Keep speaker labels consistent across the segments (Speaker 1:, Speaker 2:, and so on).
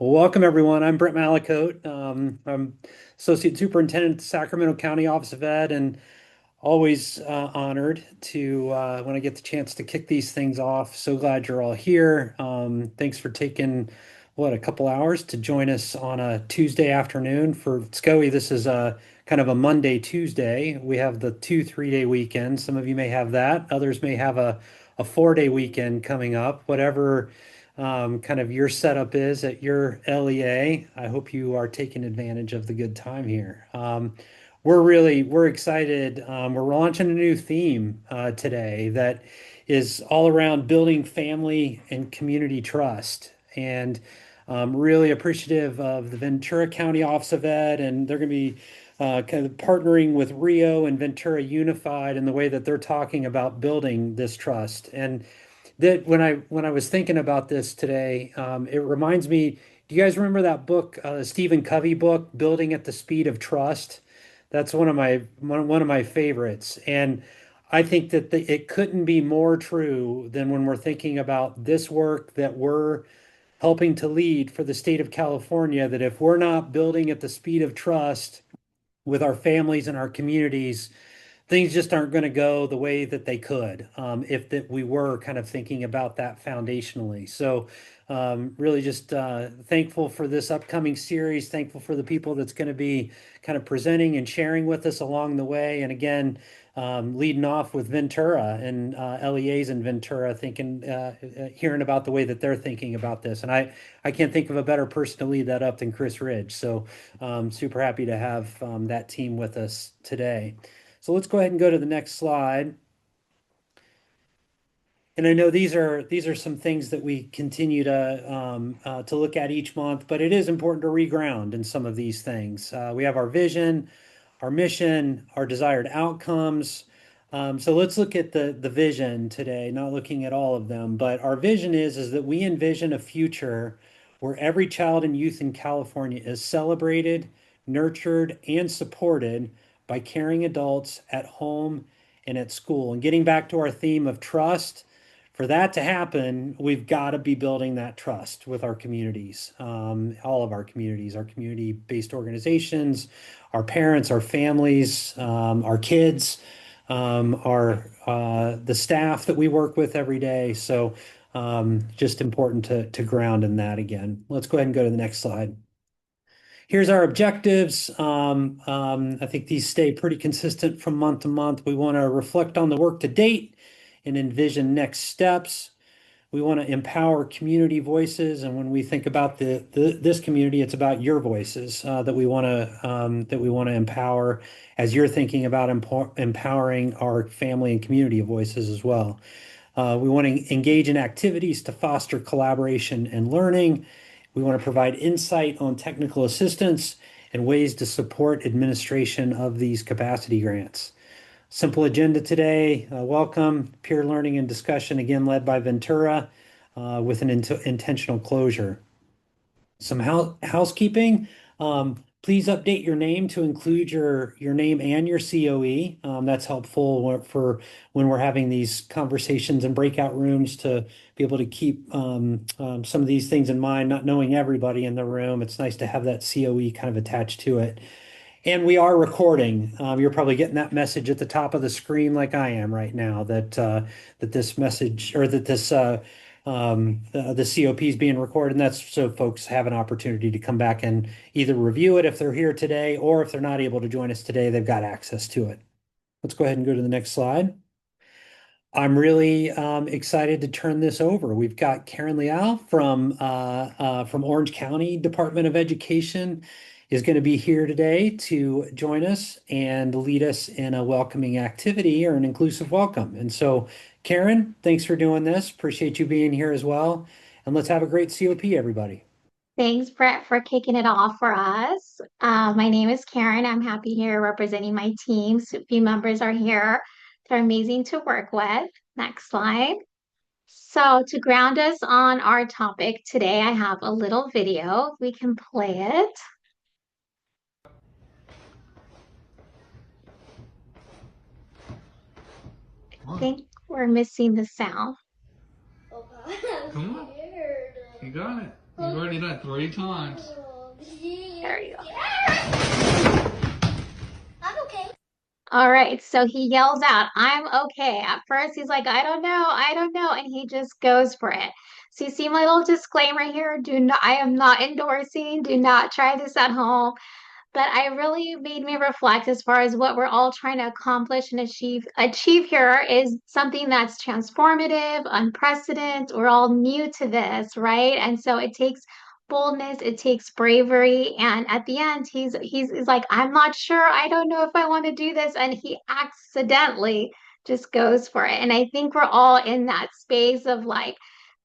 Speaker 1: Well, welcome everyone. I'm Brett Malacote. I'm Associate Superintendent at the Sacramento County Office of Ed, and always honored to when I get the chance to kick these things off. So glad you're all here. Thanks for taking a couple hours to join us on a Tuesday afternoon for SCOE. This is a kind of a Monday, Tuesday. We have the 2 3-day weekend. Some of you may have that. Others may have a 4-day weekend coming up. Whatever kind of your setup is at your LEA. I hope you are taking advantage of the good time here. We're excited. We're launching a new theme today that is all around building family and community trust. And really appreciative of the Ventura County Office of Ed, and they're going to be kind of partnering with Rio and Ventura Unified in the way that they're talking about building this trust. And that when I was thinking about this today, it reminds me. Do you guys remember that book, Stephen Covey book, Building at the Speed of Trust? That's one of my favorites, and I think that it couldn't be more true than when we're thinking about this work that we're helping to lead for the state of California. That if we're not building at the speed of trust with our families and our communities, things just aren't going to go the way that they could if that we were kind of thinking about that foundationally. So really just thankful for this upcoming series, thankful for the people that's going to be kind of presenting and sharing with us along the way. And again, leading off with Ventura and LEAs in Ventura, thinking, hearing about the way that they're thinking about this. And I can't think of a better person to lead that up than Chris Ridge. So super happy to have that team with us today. So let's go ahead and go to the next slide. And I know these are some things that we continue to look at each month, but it is important to reground in some of these things. We have our vision, our mission, our desired outcomes. So let's look at the vision today, not looking at all of them, but our vision is that we envision a future where every child and youth in California is celebrated, nurtured, and supported by caring adults at home and at school. And getting back to our theme of trust, for that to happen, we've got to be building that trust with our communities, all of our communities, our community-based organizations, our parents, our families, our kids, the staff that we work with every day. So just important to ground in that again. Let's go ahead and go to the next slide. Here's our objectives. I think these stay pretty consistent from month to month. We want to reflect on the work to date and envision next steps. We want to empower community voices, and when we think about this community, it's about your voices that we want to empower as you're thinking about empowering our family and community voices as well. We want to engage in activities to foster collaboration and learning. We want to provide insight on technical assistance and ways to support administration of these capacity grants. Simple agenda today. Welcome, peer learning and discussion, again led by Ventura, with an intentional closure. Some housekeeping. Please update your name to include your name and your COE. That's helpful for when we're having these conversations in breakout rooms to be able to keep some of these things in mind, not knowing everybody in the room. It's nice to have that COE kind of attached to it. And we are recording. You're probably getting that message at the top of the screen like I am right now that this message or that this the COP is being recorded, and that's so folks have an opportunity to come back and either review it if they're here today, or if they're not able to join us today, they've got access to it. Let's go ahead and go to the next slide. I'm really excited to turn this over. We've got Karen Liao from Orange County Department of Education is going to be here today to join us and lead us in a welcoming activity or an inclusive welcome. And so, Karen, thanks for doing this. Appreciate you being here as well. And let's have a great COP, everybody.
Speaker 2: Thanks, Brett, for kicking it off for us. My name is Karen. I'm happy here representing my team. A few members are here. They're amazing to work with. Next slide. So to ground us on our topic today, I have a little video. We can play it. I think we're missing the sound.
Speaker 3: Oh God, I'm scared. You got it. You've already done it 3 times.
Speaker 2: There you go.
Speaker 4: I'm okay.
Speaker 2: All right, so he yells out, "I'm okay." At first, he's like, I don't know," and he just goes for it. So you see my little disclaimer here, I am not endorsing, do not try this at home. But I really made me reflect as far as what we're all trying to accomplish and achieve here is something that's transformative, unprecedented. We're all new to this, right? And so it takes boldness, it takes bravery, and at the end he's like, "I'm not sure, I don't know if I want to do this," and he accidentally just goes for it. And I think we're all in that space of like,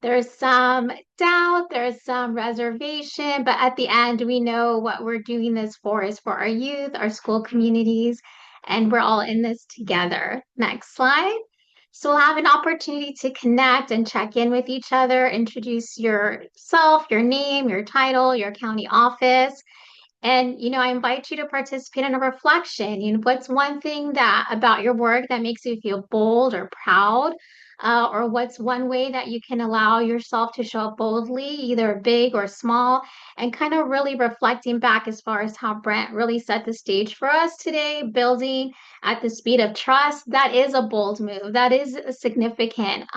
Speaker 2: there's some doubt, there's some reservation, but at the end, we know what we're doing this for is for our youth, our school communities, and we're all in this together. Next slide. So we'll have an opportunity to connect and check in with each other, introduce yourself, your name, your title, your county office. And, I invite you to participate in a reflection. What's one thing that about your work that makes you feel bold or proud? Or what's one way that you can allow yourself to show up boldly, either big or small, and kind of really reflecting back as far as how Brent really set the stage for us today, building at the speed of trust. That is a bold move. That is a significant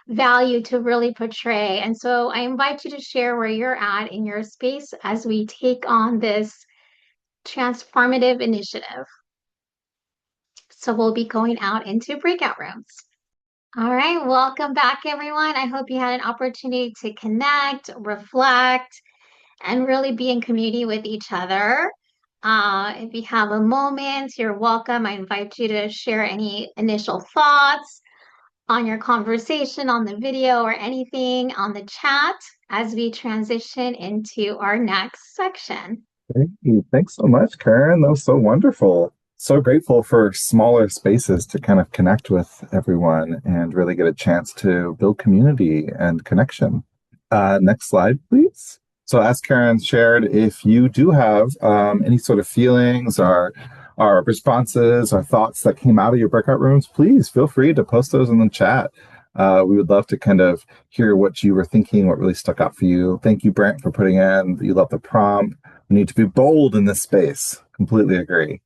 Speaker 2: value to really portray. And so I invite you to share where you're at in your space as we take on this transformative initiative. So we'll be going out into breakout rooms. All right, welcome back, everyone. I hope you had an opportunity to connect, reflect, and really be in community with each other. If you have a moment, you're welcome. I invite you to share any initial thoughts on your conversation, on the video, or anything on the chat as we transition into our next section.
Speaker 5: Thank you. Thanks so much, Karen. That was so wonderful. So grateful for smaller spaces to kind of connect with everyone and really get a chance to build community and connection. Next slide, please. So as Karen shared, if you do have any sort of feelings or responses or thoughts that came out of your breakout rooms, please feel free to post those in the chat. We would love to kind of hear what you were thinking, what really stuck out for you. Thank you, Brent, for putting in. You love the prompt. We need to be bold in this space. Completely agree.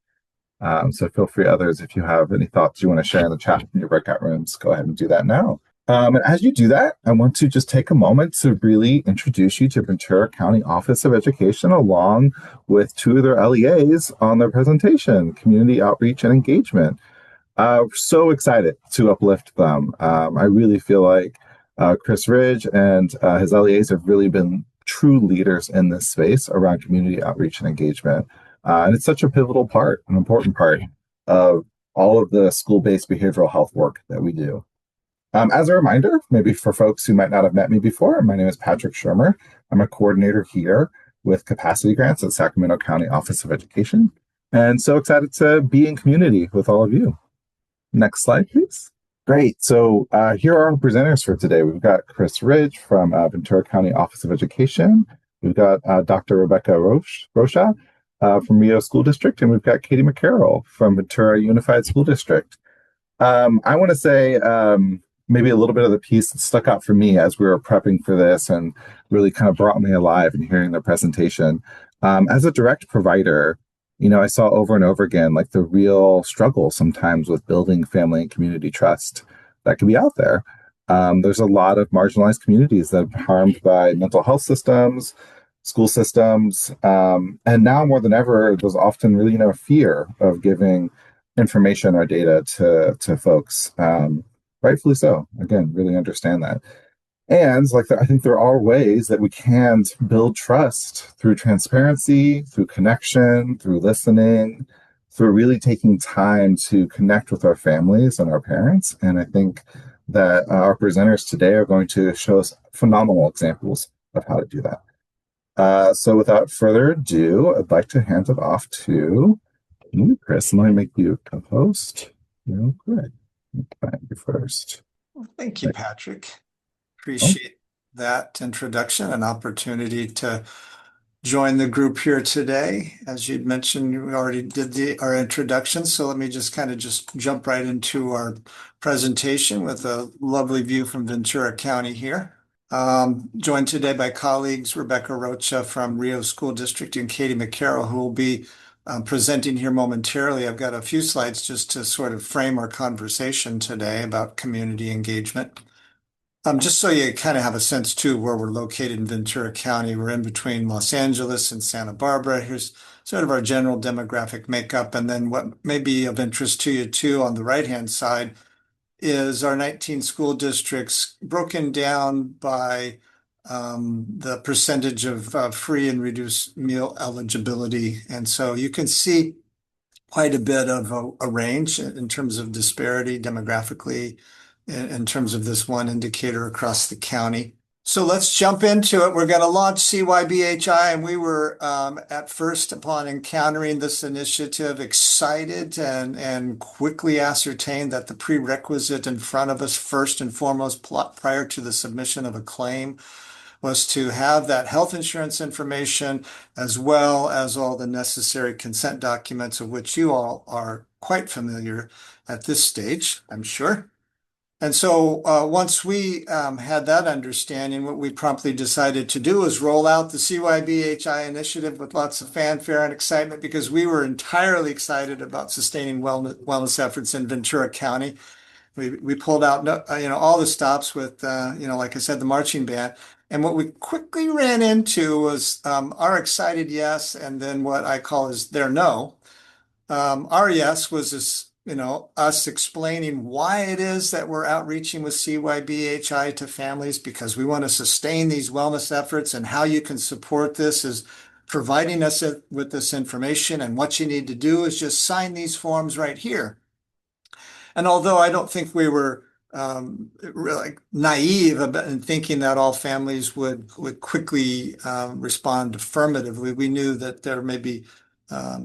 Speaker 5: So feel free, others, if you have any thoughts you want to share in the chat in your breakout rooms, go ahead and do that now. And as you do that, I want to just take a moment to really introduce you to Ventura County Office of Education, along with 2 of their LEAs on their presentation, Community Outreach and Engagement. So excited to uplift them. I really feel like Chris Ridge and his LEAs have really been true leaders in this space around community outreach and engagement. And it's such a pivotal part, an important part of all of the school-based behavioral health work that we do. As a reminder, maybe for folks who might not have met me before, my name is Patrick Shermer. I'm a coordinator here with Capacity Grants at Sacramento County Office of Education. And so excited to be in community with all of you. Next slide, please. Great. So here are our presenters for today. We've got Chris Ridge from Ventura County Office of Education. We've got Dr. Rebecca Rocha from Rio School District, and we've got Katie McKarrell from Ventura Unified School District. I want to say maybe a little bit of the piece that stuck out for me as we were prepping for this and really kind of brought me alive in hearing their presentation. As a direct provider, I saw over and over again, like the real struggle sometimes with building family and community trust that can be out there. There's a lot of marginalized communities that are harmed by mental health systems, school systems, and now more than ever, there's often really fear of giving information or data to folks. Rightfully so. Again, really understand that. And I think there are ways that we can build trust through transparency, through connection, through listening, through really taking time to connect with our families and our parents. And I think that our presenters today are going to show us phenomenal examples of how to do that. So without further ado, I'd like to hand it off to you, Chris. And let me make you a co-host real quick. Find you first.
Speaker 6: Well, thank you, Patrick. Appreciate that introduction and opportunity to join the group here today. As you'd mentioned, we already did our introduction, so let me just jump right into our presentation with a lovely view from Ventura County here. Joined today by colleagues Rebecca Rocha from Rio School District and Katie McKarrell, who will be presenting here momentarily. I've got a few slides just to sort of frame our conversation today about community engagement. Just so you kind of have a sense too where we're located in Ventura County. We're in between Los Angeles and Santa Barbara. Here's sort of our general demographic makeup. And then what may be of interest to you too on the right-hand side is our 19 school districts broken down by the percentage of free and reduced meal eligibility. And so you can see quite a bit of a range in terms of disparity demographically in terms of this one indicator across the county. So let's jump into it. We're going to launch CYBHI, and we were at first, upon encountering this initiative, excited and quickly ascertained that the prerequisite in front of us, first and foremost, prior to the submission of a claim, was to have that health insurance information as well as all the necessary consent documents, of which you all are quite familiar at this stage, I'm sure. And so once we had that understanding, what we promptly decided to do was roll out the CYBHI initiative with lots of fanfare and excitement, because we were entirely excited about sustaining wellness efforts in Ventura County. We pulled out all the stops with like I said, the marching band. And what we quickly ran into was our excited yes, and then what I call is their no. Our yes was this, us explaining why it is that we're outreaching with CYBHI to families, because we want to sustain these wellness efforts, and how you can support this is providing us with this information, and what you need to do is just sign these forms right here. And although I don't think we were really naive in thinking that all families would quickly respond affirmatively, we knew that there may be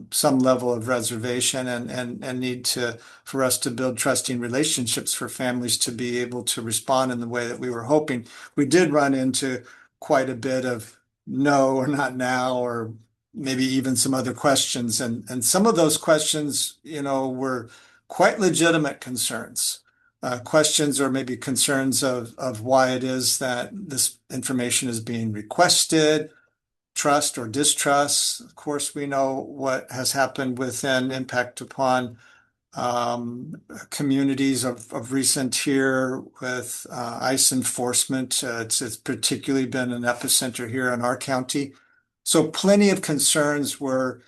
Speaker 6: some level of reservation and need for us to build trusting relationships for families to be able to respond in the way that we were hoping. We did run into quite a bit of no, or not now, or maybe even some other questions. And some of those questions, were quite legitimate concerns. Questions or maybe concerns of why it is that this information is being requested, trust or distrust. Of course, we know what has happened within impact upon communities of recent here with ICE enforcement. It's particularly been an epicenter here in our county. So plenty of concerns were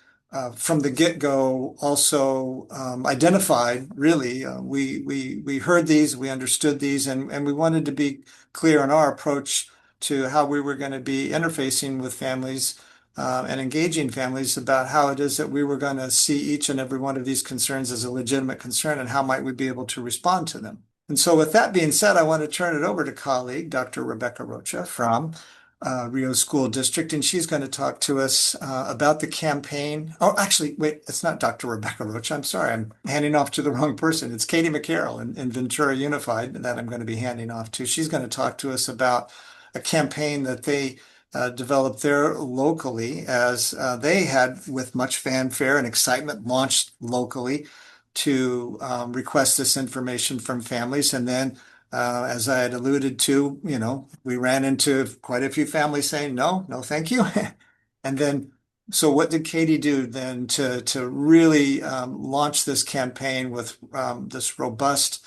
Speaker 6: from the get-go also identified, really. We heard these, we understood these, and we wanted to be clear on our approach to how we were going to be interfacing with families and engaging families about how it is that we were going to see each and every one of these concerns as a legitimate concern, and how might we be able to respond to them. And so with that being said, I want to turn it over to colleague, Dr. Rebecca Rocha from Rio School District, and she's going to talk to us about the campaign. Oh, actually, wait, it's not Dr. Rebecca Rocha. I'm sorry, I'm handing off to the wrong person. It's Katie McKarrell in Ventura Unified that I'm going to be handing off to. She's going to talk to us about a campaign that they developed there locally, as they had, with much fanfare and excitement, launched locally to request this information from families. And then as I had alluded to, we ran into quite a few families saying, no, thank you. And then, so what did Katie do then to really launch this campaign with this robust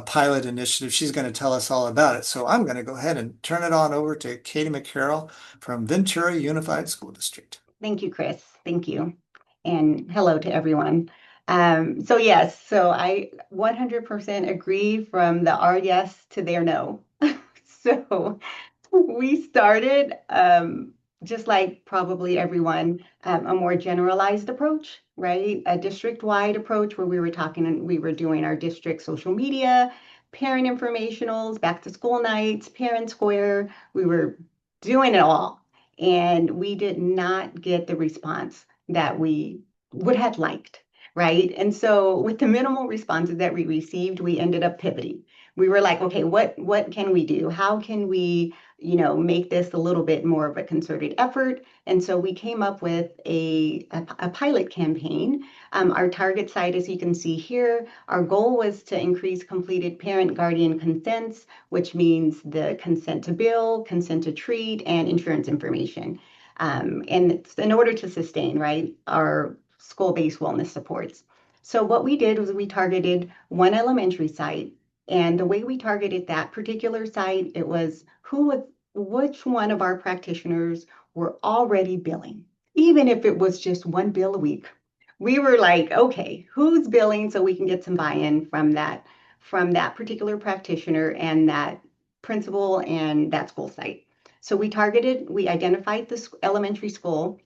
Speaker 6: pilot initiative? She's going to tell us all about it. So I'm going to go ahead and turn it on over to Katie McKarrell from Ventura Unified School District.
Speaker 4: Thank you, Chris. Thank you. And hello to everyone. So yes, so I 100% agree from the our yes to their no. So we started, just like probably everyone, a more generalized approach, right? A district-wide approach where we were talking and we were doing our district social media, parent informationals, back to school nights, parent square. We were doing it all. And we did not get the response that we would have liked. Right. And so with the minimal responses that we received, we ended up pivoting. We were like, okay, what can we do? How can we, make this a little bit more of a concerted effort. And so we came up with a pilot campaign. Our target site, as you can see here, our goal was to increase completed parent-guardian consents, which means the consent to bill, consent to treat, and insurance information. And it's in order to sustain, right, our school-based wellness supports. So what we did was we targeted one elementary site. And the way we targeted that particular site, it was which one of our practitioners were already billing, even if it was just one bill a week. We were like, okay, who's billing so we can get some buy-in from that particular practitioner and that principal and that school site. So we identified the elementary school,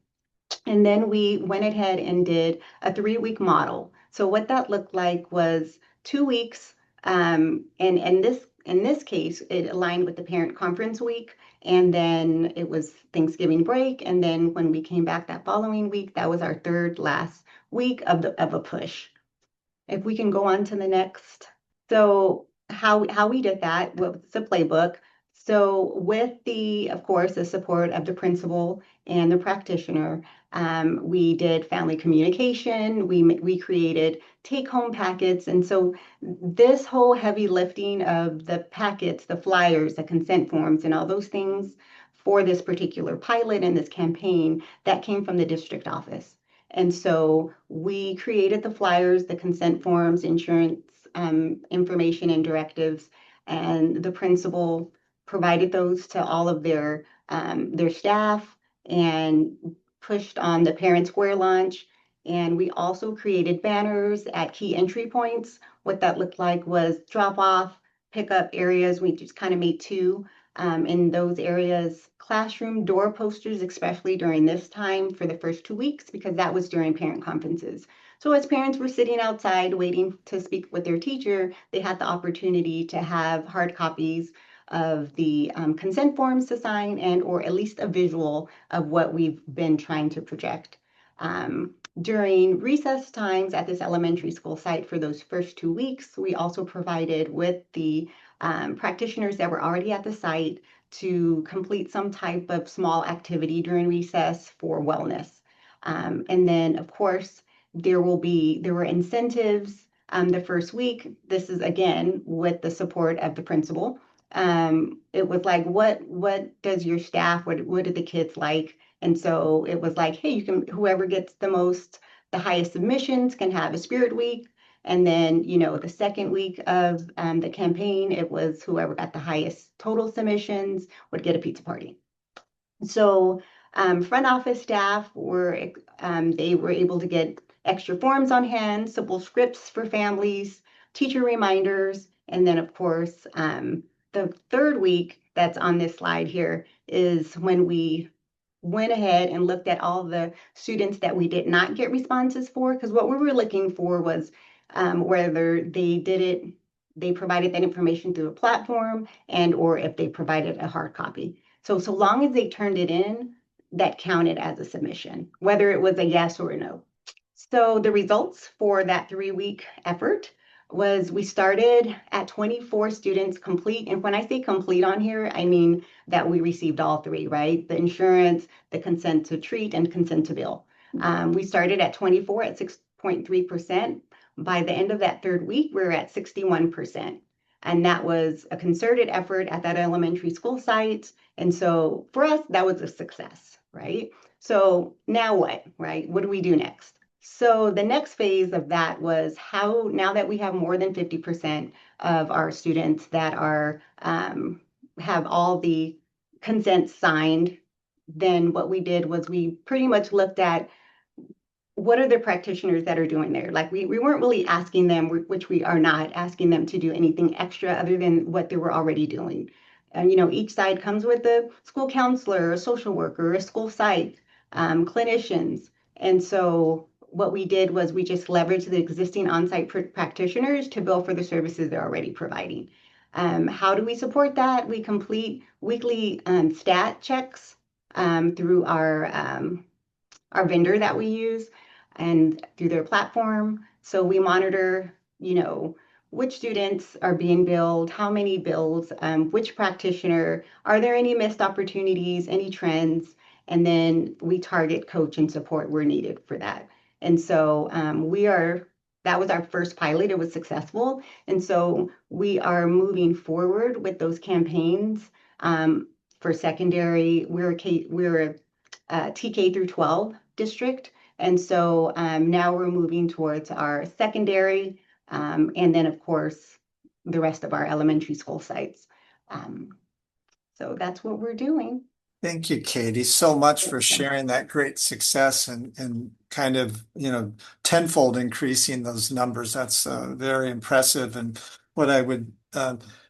Speaker 4: and then we went ahead and did a 3-week model. So what that looked like was 2 weeks, and in this case, it aligned with the parent conference week, and then it was Thanksgiving break, and then when we came back that following week, that was our third last week of a push. If we can go on to the next. So how we did that was the playbook. So with of course, the support of the principal and the practitioner, we did family communication. We created take-home packets. And so this whole heavy lifting of the packets, the flyers, the consent forms, and all those things for this particular pilot and this campaign, that came from the district office. And so we created the flyers, the consent forms, insurance information and directives, and the principal provided those to all of their staff and pushed on the Parent Square launch. And we also created banners at key entry points. What that looked like was drop off, pickup areas. We just kind of made 2 in those areas. Classroom door posters, especially during this time for the first 2 weeks, because that was during parent conferences. So as parents were sitting outside waiting to speak with their teacher, they had the opportunity to have hard copies of the consent forms to sign, and or at least a visual of what we've been trying to project. During recess times at this elementary school site for those first 2 weeks, we also provided with the practitioners that were already at the site to complete some type of small activity during recess for wellness. And then, of course, there were incentives the first week. This is, again, with the support of the principal. It was like, what does your staff, what do the kids like? And so it was like, hey, whoever gets the highest submissions can have a spirit week. And then, the second week of the campaign, it was whoever got the highest total submissions would get a pizza party. So front office staff they were able to get extra forms on hand, simple scripts for families, teacher reminders, and then, of course, the third week that's on this slide here is when we went ahead and looked at all the students that we did not get responses for, because what we were looking for was whether they provided that information through a platform and or if they provided a hard copy. So long as they turned it in, that counted as a submission, whether it was a yes or a no. So the results for that 3-week effort was we started at 24 students complete. And when I say complete on here, I mean that we received all 3, right? The insurance, the consent to treat, and consent to bill. We started at 24 at 6.3%. By the end of that 3rd week, we were at 61%. And that was a concerted effort at that elementary school site. And so for us, that was a success, right? So now what, right? What do we do next? So the next phase of that was now that we have more than 50% of our students that have all the consents signed, then what we did was we pretty much looked at what are the practitioners that are doing there? Like we weren't really asking them, which we are not asking them to do anything extra other than what they were already doing. And, each side comes with a school counselor, a social worker, a school site, clinicians. And so what we did was we just leveraged the existing on-site practitioners to bill for the services they're already providing. How do we support that? We complete weekly stat checks through our vendor that we use and through their platform. So we monitor, which students are being billed, how many bills, which practitioner, are there any missed opportunities, any trends, and then we target coach and support where needed for that. And so that was our first pilot. It was successful. And so we are moving forward with those campaigns. For secondary, we're a TK through 12 district. And so now we're moving towards our secondary, and then of course, the rest of our elementary school sites. So that's what we're doing.
Speaker 6: Thank you, Katie, so much for sharing that great success and kind of, tenfold increasing those numbers. That's very impressive. And what I would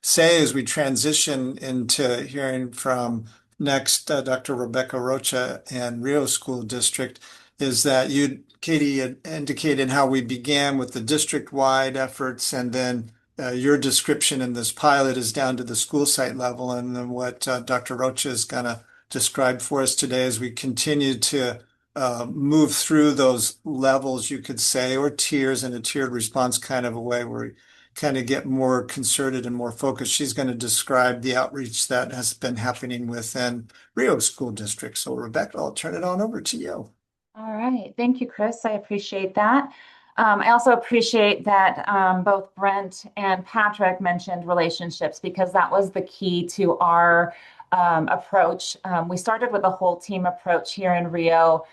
Speaker 6: say as we transition into hearing from next Dr. Rebecca Rocha and Rio School District is that Katie, had indicated how we began with the district-wide efforts, and then your description in this pilot is down to the school site level, and then what Dr. Rocha is going to describe for us today as we continue to move through those levels, you could say, or tiers in a tiered response kind of a way where we kind of get more concerted and more focused. She's going to describe the outreach that has been happening within Rio School District. So Rebecca, I'll turn it on over to you.
Speaker 7: All right. Thank you, Chris. I appreciate that. I also appreciate that both Brent and Patrick mentioned relationships, because that was the key to our approach. We started with a whole team approach here in Rio.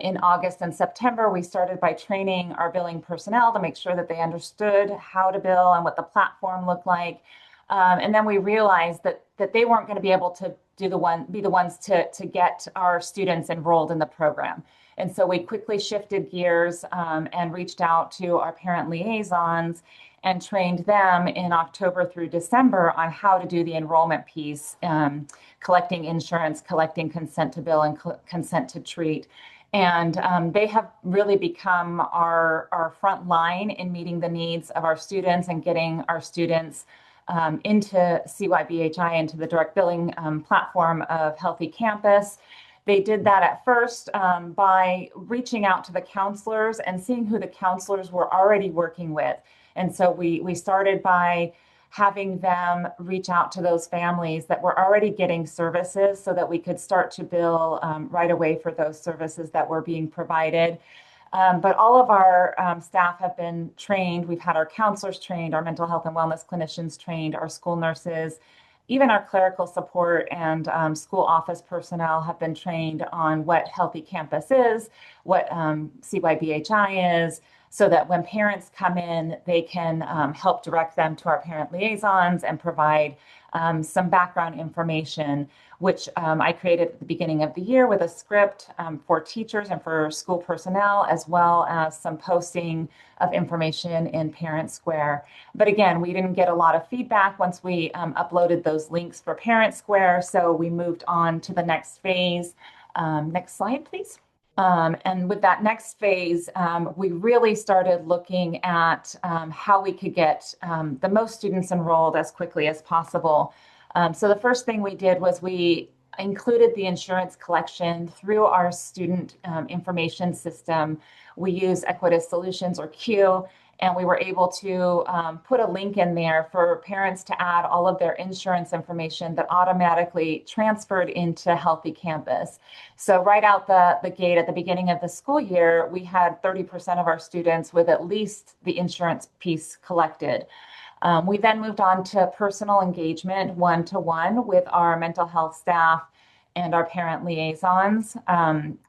Speaker 7: In August and September, we started by training our billing personnel to make sure that they understood how to bill and what the platform looked like. And then we realized that they weren't going to be able to be the ones to get our students enrolled in the program. And so we quickly shifted gears and reached out to our parent liaisons and trained them in October through December on how to do the enrollment piece, collecting insurance, collecting consent to bill, and consent to treat. And they have really become our front line in meeting the needs of our students and getting our students into CYBHI, into the direct billing platform of Healthy Campus. They did that at first by reaching out to the counselors and seeing who the counselors were already working with. And so we started by having them reach out to those families that were already getting services so that we could start to bill right away for those services that were being provided. But all of our staff have been trained. We've had our counselors trained, our mental health and wellness clinicians trained, our school nurses, even our clerical support and school office personnel have been trained on what Healthy Campus is, what CYBHI is, so that when parents come in, they can help direct them to our parent liaisons and provide some background information, which I created at the beginning of the year with a script for teachers and for school personnel, as well as some posting of information in Parent Square. But again, we didn't get a lot of feedback once we uploaded those links for Parent Square, so we moved on to the next phase. Next slide, please. And with that next phase, we really started looking at how we could get the most students enrolled as quickly as possible. So the first thing we did was we included the insurance collection through our student information system. We use Equitas Solutions, or Q, and we were able to put a link in there for parents to add all of their insurance information that automatically transferred into Healthy Campus. So right out the gate at the beginning of the school year, we had 30% of our students with at least the insurance piece collected. We then moved on to personal engagement, one-to-one with our mental health staff and our parent liaisons.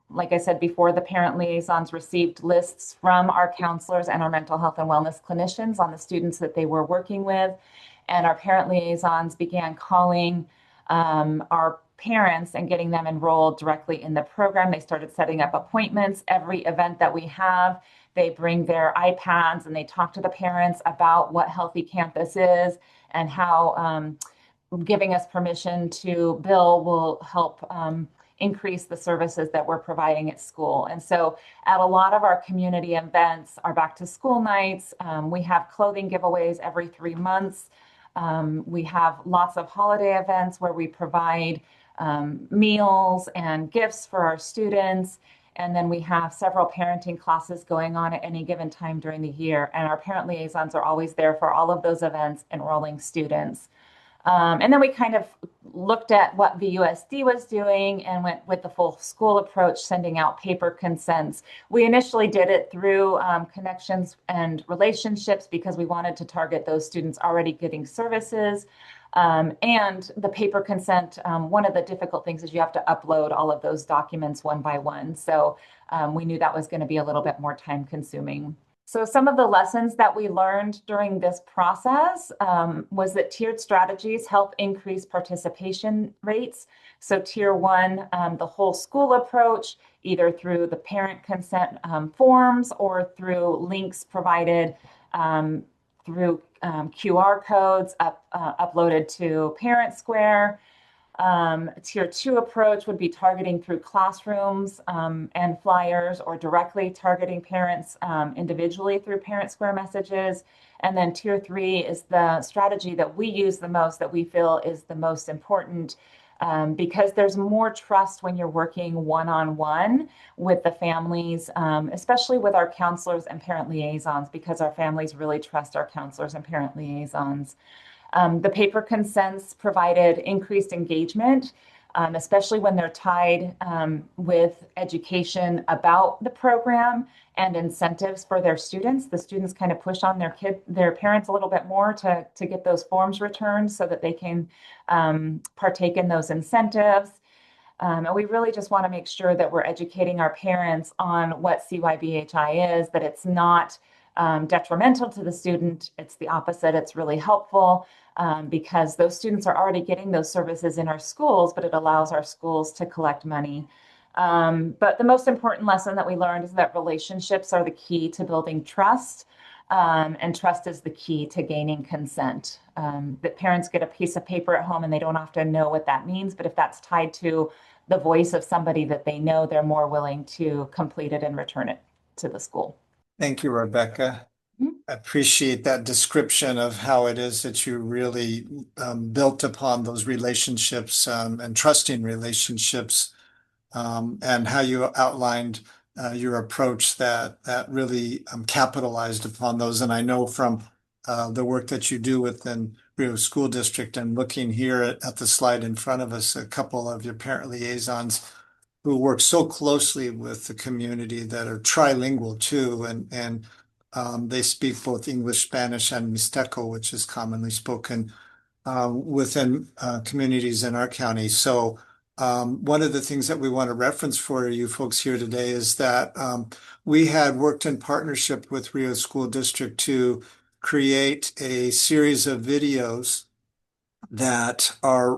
Speaker 7: Like I said before, the parent liaisons received lists from our counselors and our mental health and wellness clinicians on the students that they were working with. And our parent liaisons began calling our parents and getting them enrolled directly in the program. They started setting up appointments. Every event that we have, they bring their iPads and they talk to the parents about what Healthy Campus is and how giving us permission to bill will help increase the services that we're providing at school. And so at a lot of our community events, our back to school nights, we have clothing giveaways every 3 months. We have lots of holiday events where we provide meals and gifts for our students. And then we have several parenting classes going on at any given time during the year. And our parent liaisons are always there for all of those events, enrolling students. And then we kind of looked at what the USD was doing and went with the full school approach, sending out paper consents. We initially did it through connections and relationships because we wanted to target those students already getting services. And the paper consent, one of the difficult things is you have to upload all of those documents one by one. So we knew that was going to be a little bit more time consuming. So some of the lessons that we learned during this process was that tiered strategies help increase participation rates. So tier one, the whole school approach, either through the parent consent forms or through links provided through QR codes uploaded to Parent Square. Tier two approach would be targeting through classrooms and flyers, or directly targeting parents individually through Parent Square messages. And then tier three is the strategy that we use the most, that we feel is the most important, because there's more trust when you're working one-on-one with the families, especially with our counselors and parent liaisons, because our families really trust our counselors and parent liaisons. The paper consents provided increased engagement, especially when they're tied with education about the program and incentives for their students. The students kind of push on their parents a little bit more to get those forms returned so that they can partake in those incentives. And we really just want to make sure that we're educating our parents on what CYBHI is, that it's not detrimental to the student. It's the opposite. It's really helpful because those students are already getting those services in our schools, but it allows our schools to collect money. But the most important lesson that we learned is that relationships are the key to building trust, and trust is the key to gaining consent. That parents get a piece of paper at home and they don't often know what that means, but if that's tied to the voice of somebody that they know, they're more willing to complete it and return it to the school.
Speaker 6: Thank you, Rebecca. I appreciate that description of how it is that you really built upon those relationships and trusting relationships, and how you outlined your approach that really capitalized upon those. And I know from the work that you do within Rio School District, and looking here at the slide in front of us, a couple of your parent liaisons who work so closely with the community that are trilingual too, and they speak both English, Spanish, and Mixteco, which is commonly spoken within communities in our county. So one of the things that we want to reference for you folks here today is that we had worked in partnership with Rio School District to create a series of videos that are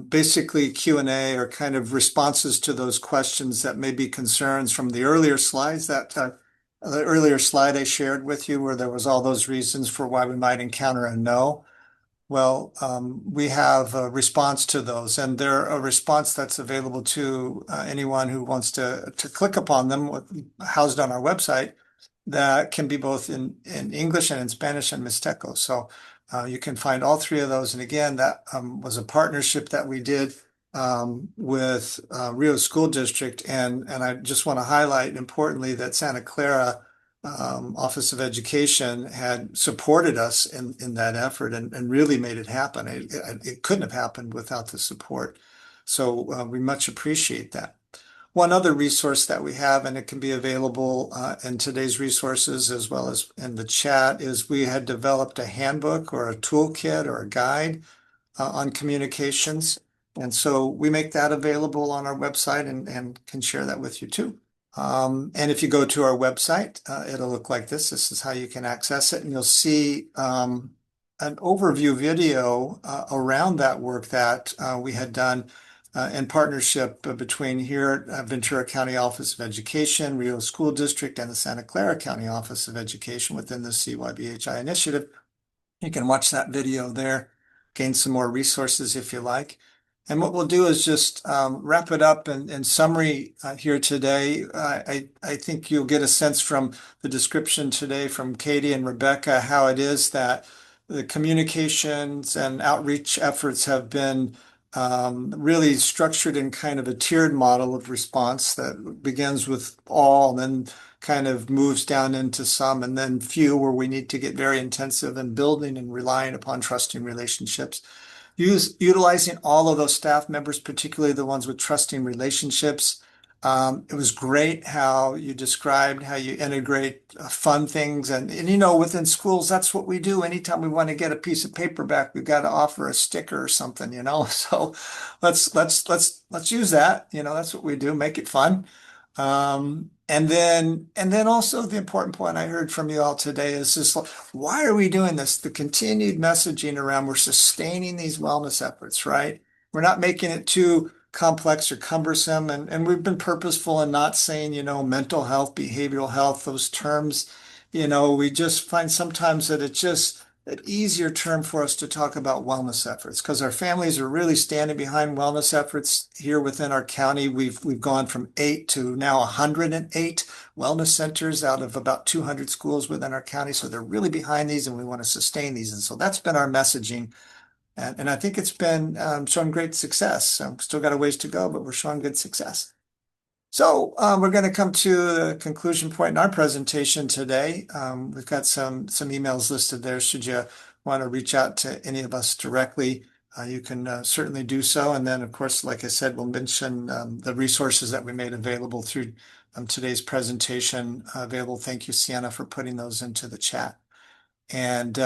Speaker 6: basically Q&A, or kind of responses to those questions that may be concerns from the earlier slides, that the earlier slide I shared with you, where there was all those reasons for why we might encounter a no. Well, we have a response to those, and they're a response that's available to anyone who wants to click upon them, housed on our website, that can be both in English and in Spanish and Mixteco. So you can find all three of those. And again, that was a partnership that we did with Rio School District. And I just want to highlight importantly that Santa Clara Office of Education had supported us in that effort and really made it happen. It couldn't have happened without the support. So we much appreciate that. One other resource that we have, and it can be available in today's resources as well as in the chat, is we had developed a handbook or a toolkit or a guide on communications. And so we make that available on our website and can share that with you too. And if you go to our website, it'll look like this. This is how you can access it. And you'll see an overview video around that work that we had done in partnership between here at Ventura County Office of Education, Rio School District, and the Santa Clara County Office of Education within the CYBHI initiative. You can watch that video there, gain some more resources if you like. And what we'll do is just wrap it up in summary here today. I think you'll get a sense from the description today from Katie and Rebecca how it is that the communications and outreach efforts have been really structured in kind of a tiered model of response that begins with all, and then kind of moves down into some, and then few, where we need to get very intensive in building and relying upon trusting relationships. Utilizing all of those staff members, particularly the ones with trusting relationships. It was great how you described how you integrate fun things, and within schools, that's what we do. Anytime we want to get a piece of paper back, we've got to offer a sticker or something, So let's use that. That's what we do. Make it fun. And then also the important point I heard from you all today is just, why are we doing this? The continued messaging around, we're sustaining these wellness efforts, right? We're not making it too complex or cumbersome. And we've been purposeful in not saying, mental health, behavioral health, those terms. We just find sometimes that it's just an easier term for us to talk about wellness efforts, because our families are really standing behind wellness efforts here within our county. We've gone from 8 to now 108 wellness centers out of about 200 schools within our county. So they're really behind these, and we want to sustain these. And so that's been our messaging. And I think it's been showing great success. Still got a ways to go, but we're showing good success. So we're going to come to the conclusion point in our presentation today. We've got some emails listed there. Should you want to reach out to any of us directly, you can certainly do so. And then, of course, like I said, we'll mention the resources that we made available through today's presentation available. Thank you, Sienna, for putting those into the chat. And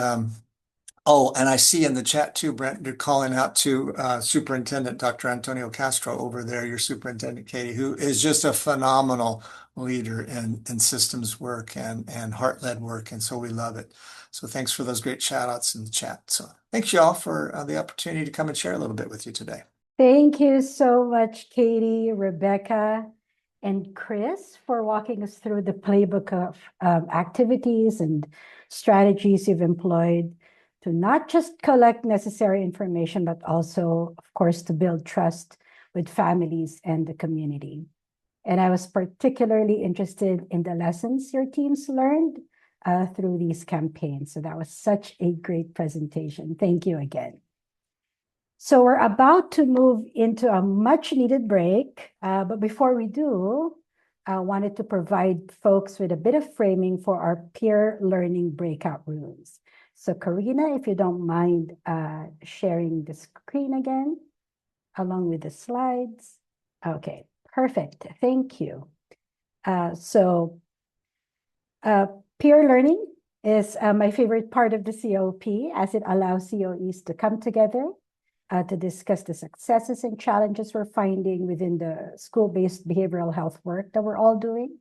Speaker 6: and I see in the chat too, Brent, you're calling out to Superintendent Dr. Antonio Castro over there, your superintendent, Katie, who is just a phenomenal leader in systems work and heart-led work. And so we love it. So thanks for those great shout outs in the chat. So thanks y'all for the opportunity to come and share a little bit with you today.
Speaker 8: Thank you so much, Katie, Rebecca, and Chris, for walking us through the playbook of activities and strategies you've employed to not just collect necessary information, but also, of course, to build trust with families and the community. And I was particularly interested in the lessons your teams learned through these campaigns. So that was such a great presentation. Thank you again. So we're about to move into a much needed break. But before we do, I wanted to provide folks with a bit of framing for our peer learning breakout rooms. So Karina, if you don't mind sharing the screen again, along with the slides. Okay, perfect. Thank you. Peer learning is my favorite part of the COP, as it allows COEs to come together to discuss the successes and challenges we're finding within the school-based behavioral health work that we're all doing.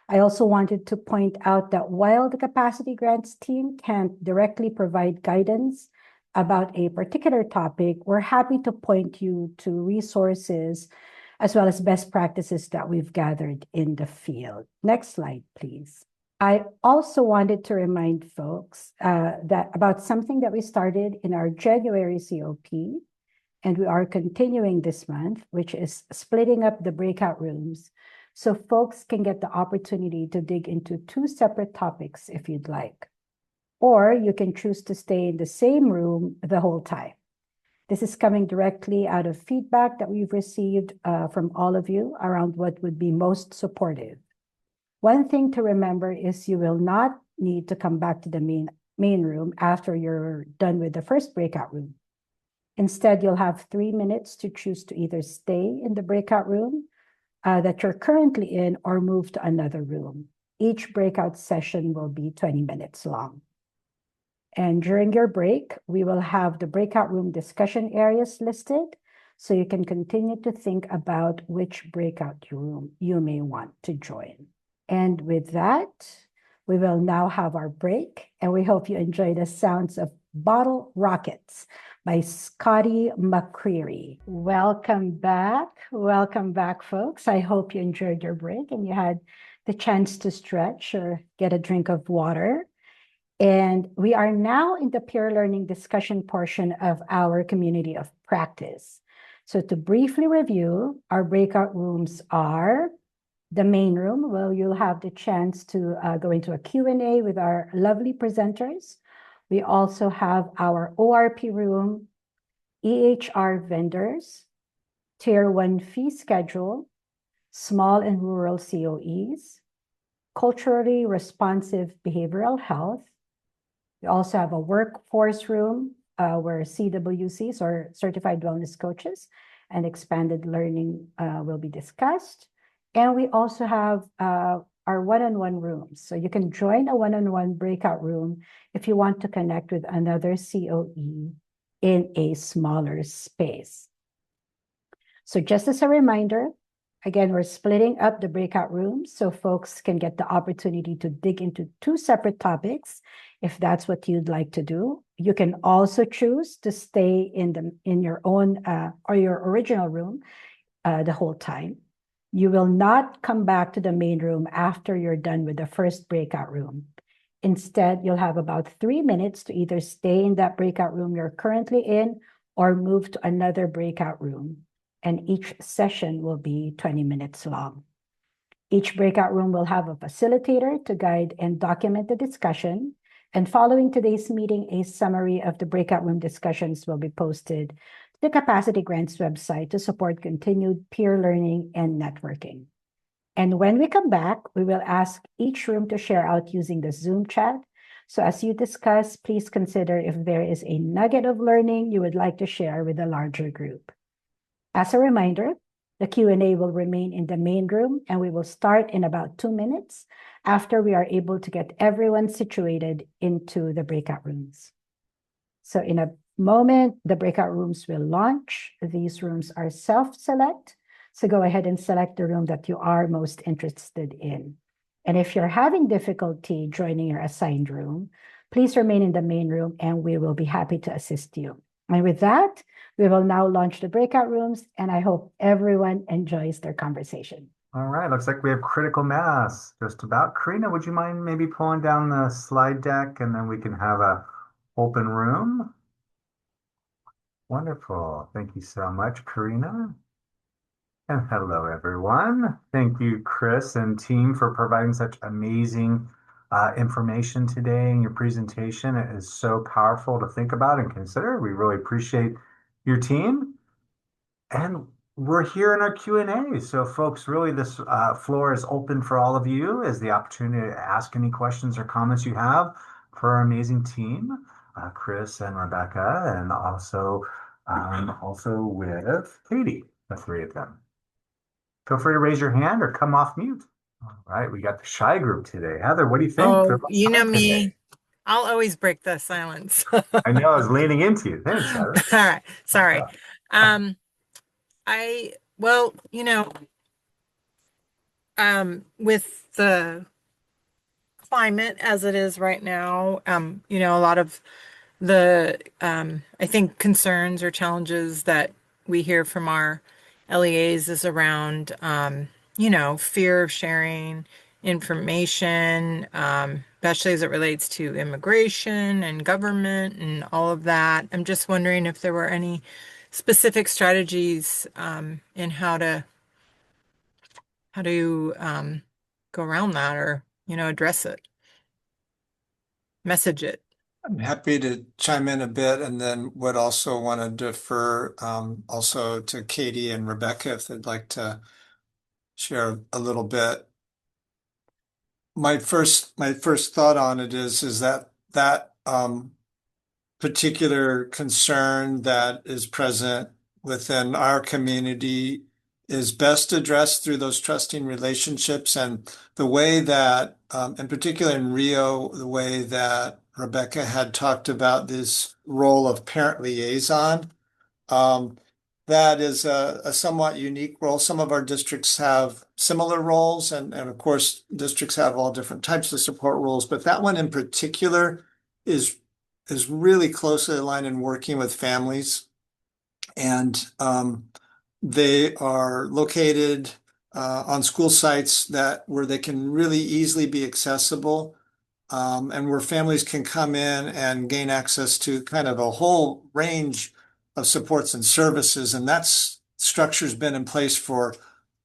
Speaker 8: I also wanted to point out that while the capacity grants team can't directly provide guidance about a particular topic, we're happy to point you to resources as well as best practices that we've gathered in the field. Next slide, please. I also wanted to remind folks that about something that we started in our January COP, and we are continuing this month, which is splitting up the breakout rooms so folks can get the opportunity to dig into 2 separate topics if you'd like. Or you can choose to stay in the same room the whole time. This is coming directly out of feedback that we've received from all of you around what would be most supportive. One thing to remember is you will not need to come back to the main room after you're done with the first breakout room. Instead, you'll have 3 minutes to choose to either stay in the breakout room that you're currently in or move to another room. Each breakout session will be 20 minutes long. And during your break, we will have the breakout room discussion areas listed so you can continue to think about which breakout room you may want to join. And with that, we will now have our break, and we hope you enjoy the sounds of Bottle Rockets by Scotty McCreery. Welcome back, folks. I hope you enjoyed your break and you had the chance to stretch or get a drink of water. And we are now in the peer learning discussion portion of our community of practice. So to briefly review, our breakout rooms are the main room, where you'll have the chance to go into a Q&A with our lovely presenters. We also have our ORP room, EHR vendors, Tier 1 fee schedule, small and rural COEs, culturally responsive behavioral health. We also have a workforce room where CWCs or certified wellness coaches and expanded learning will be discussed. And we also have our one-on-one rooms. So you can join a one-on-one breakout room if you want to connect with another COE in a smaller space. So just as a reminder, again, we're splitting up the breakout rooms so folks can get the opportunity to dig into 2 separate topics if that's what you'd like to do. You can also choose to stay in your own or your original room the whole time. You will not come back to the main room after you're done with the first breakout room. Instead, you'll have about 3 minutes to either stay in that breakout room you're currently in or move to another breakout room. And each session will be 20 minutes long. Each breakout room will have a facilitator to guide and document the discussion. And following today's meeting, a summary of the breakout room discussions will be posted to the Capacity Grants website to support continued peer learning and networking. And when we come back, we will ask each room to share out using the Zoom chat. So as you discuss, please consider if there is a nugget of learning you would like to share with a larger group. As a reminder, the Q&A will remain in the main room and we will start in about 2 minutes after we are able to get everyone situated into the breakout rooms. So in a moment, the breakout rooms will launch. These rooms are self-select. So go ahead and select the room that you are most interested in. And if you're having difficulty joining your assigned room, please remain in the main room and we will be happy to assist you. And with that, we will now launch the breakout rooms, and I hope everyone enjoys their conversation.
Speaker 9: All right, looks like we have critical mass just about. Karina, would you mind maybe pulling down the slide deck and then we can have a open room? Wonderful. Thank you so much, Karina. And hello, everyone. Thank you, Chris and team, for providing such amazing information today in your presentation. It is so powerful to think about and consider. We really appreciate your team. And we're here in our Q&A. So folks, really this floor is open for all of you as the opportunity to ask any questions or comments you have for our amazing team, Chris and Rebecca, and also with Katie, the 3 of them. Feel free to raise your hand or come off mute. All right, we got the shy group today. Heather, what do you think?
Speaker 10: Oh, you know me. I'll always break the silence.
Speaker 9: I know, I was leaning into you. Thanks, Heather.
Speaker 10: All right, sorry. Well, you know, with the climate as it is right now, you know, a lot of the, I think, concerns or challenges that we hear from our LEAs is around, you know, fear of sharing information, especially as it relates to immigration and government and all of that. I'm just wondering if there were any specific strategies in how to go around that, or, you know, address it, message it.
Speaker 6: I'm happy to chime in a bit, and then would also want to defer also to Katie and Rebecca if they'd like to share a little bit. My first thought on it is that particular concern that is present within our community is best addressed through those trusting relationships, and the way that, in particular in Rio, the way that Rebecca had talked about this role of parent liaison, that is a somewhat unique role. Some of our districts have similar roles, and of course, districts have all different types of support roles, but that one in particular is really closely aligned in working with families. And they are located on school sites where they can really easily be accessible, and where families can come in and gain access to kind of a whole range of supports and services. And that structure's been in place for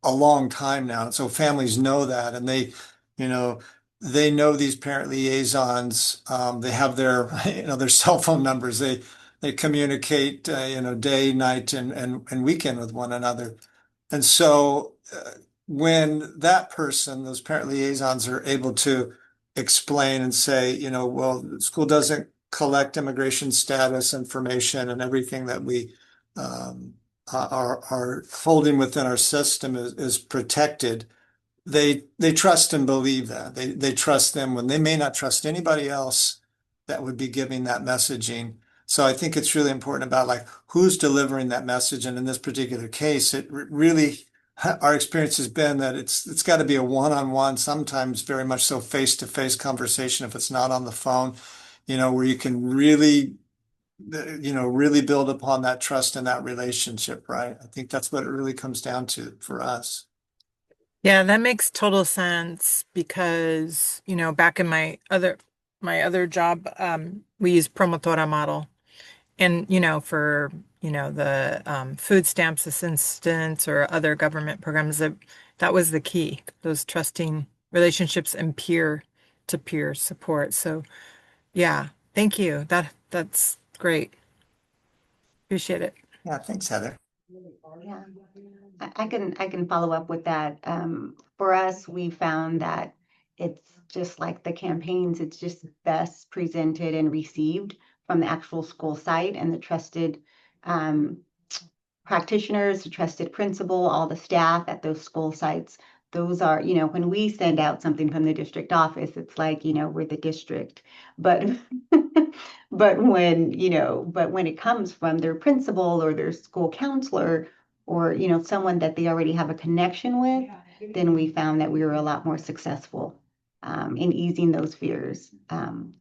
Speaker 6: a long time now. And so families know that, and they know these parent liaisons. They have their, their cell phone numbers. they communicate, day, night, and weekend with one another. And so when that person, those parent liaisons, are able to explain and say, well, the school doesn't collect immigration status information, and everything that we are holding within our system is protected. They trust and believe that. They trust them when they may not trust anybody else that would be giving that messaging. So I think it's really important about like who's delivering that message. And in this particular case, it really, our experience has been that it's got to be a one-on-one, sometimes very much so face-to-face conversation if it's not on the phone, where you can really build upon that trust and that relationship, right? I think that's what it really comes down to for us.
Speaker 10: Yeah, that makes total sense because, back in my other job, we use promotora model. And, for, the food stamps assistance or other government programs, that was the key, those trusting relationships and peer-to-peer support. So, yeah, thank you. That's great. Appreciate it.
Speaker 6: Yeah, thanks, Heather.
Speaker 4: Yeah, I can follow up with that. For us, we found that it's just like the campaigns, it's just best presented and received from the actual school site and the trusted practitioners, the trusted principal, all the staff at those school sites. Those are, when we send out something from the district office, it's like, we're the district. But but when it comes from their principal or their school counselor or, someone that they already have a connection with, then we found that we were a lot more successful in easing those fears,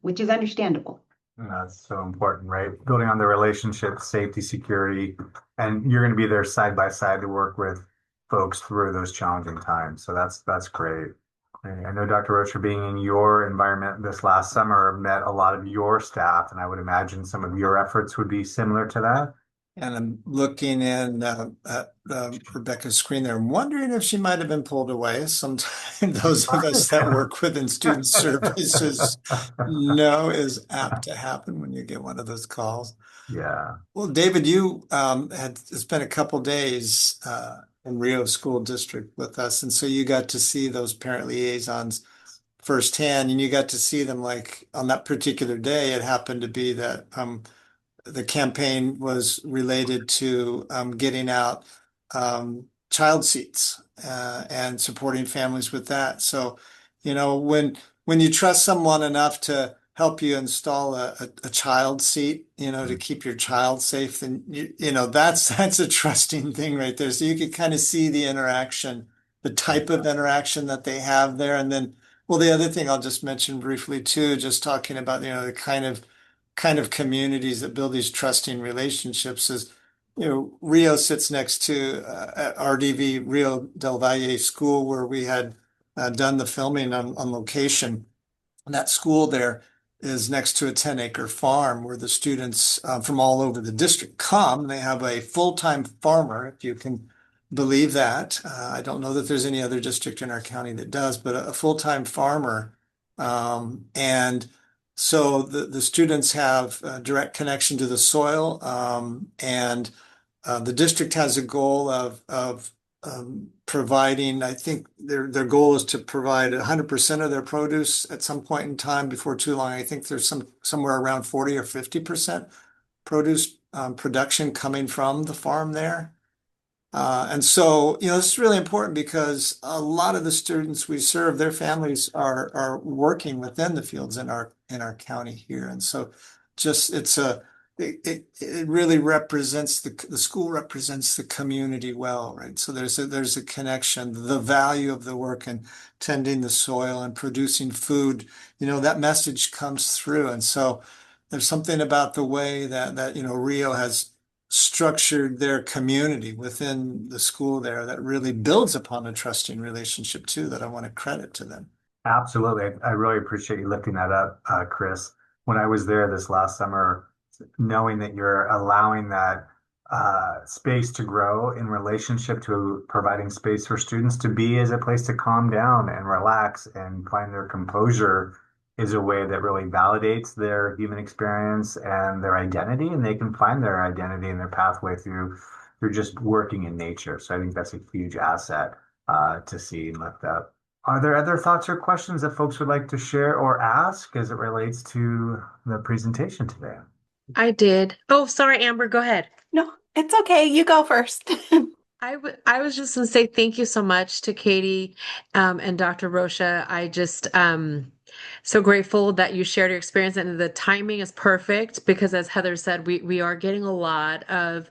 Speaker 4: which is understandable.
Speaker 9: And that's so important, right? Building on the relationship, safety, security, and you're going to be there side by side to work with folks through those challenging times. So that's great. I know Dr. Rocha, being in your environment this last summer, met a lot of your staff, and I would imagine some of your efforts would be similar to that.
Speaker 6: And I'm looking in at Rebecca's screen there. I'm wondering if she might have been pulled away. Sometimes those of us that work within student services know is apt to happen when you get one of those calls.
Speaker 9: Yeah.
Speaker 6: Well, David, you had spent a couple days in Rio School District with us, and so you got to see those parent liaisons firsthand, and you got to see them like on that particular day. It happened to be that the campaign was related to getting out child seats and supporting families with that. So, when you trust someone enough to help you install a child seat, to keep your child safe, then that's a trusting thing right there. So you could kind of see the interaction, the type of interaction that they have there. And then, well, the other thing I'll just mention briefly too, just talking about, the kind of communities that build these trusting relationships is, Rio sits next to RDV Rio del Valle School, where we had done the filming on location. And that school there is next to a 10-acre farm where the students from all over the district come. They have a full-time farmer, if you can believe that. I don't know that there's any other district in our county that does, but a full-time farmer. And so the students have a direct connection to the soil, and the district has a goal of providing, I think their goal is to provide 100% of their produce at some point in time before too long. I think there's somewhere around 40 or 50% produce production coming from the farm there. And so, this is really important because a lot of the students we serve, their families are working within the fields in our county here. And so just it really represents the school represents the community well, right? So there's a connection, the value of the work and tending the soil and producing food, that message comes through. And so there's something about the way that Rio has structured their community within the school there that really builds upon a trusting relationship too, that I want to credit to them.
Speaker 9: Absolutely. I really appreciate you lifting that up, Chris. When I was there this last summer, knowing that you're allowing that space to grow in relationship to providing space for students to be as a place to calm down and relax and find their composure is a way that really validates their human experience and their identity, and they can find their identity and their pathway through just working in nature. So I think that's a huge asset to see and lift up. Are there other thoughts or questions that folks would like to share or ask as it relates to the presentation today?
Speaker 11: I did. Oh, sorry, Amber, go ahead.
Speaker 12: No, it's okay. You go first.
Speaker 11: I was just going to say thank you so much to Katie and Dr. Rocha. I just so grateful that you shared your experience, and the timing is perfect because, as Heather said, we are getting a lot of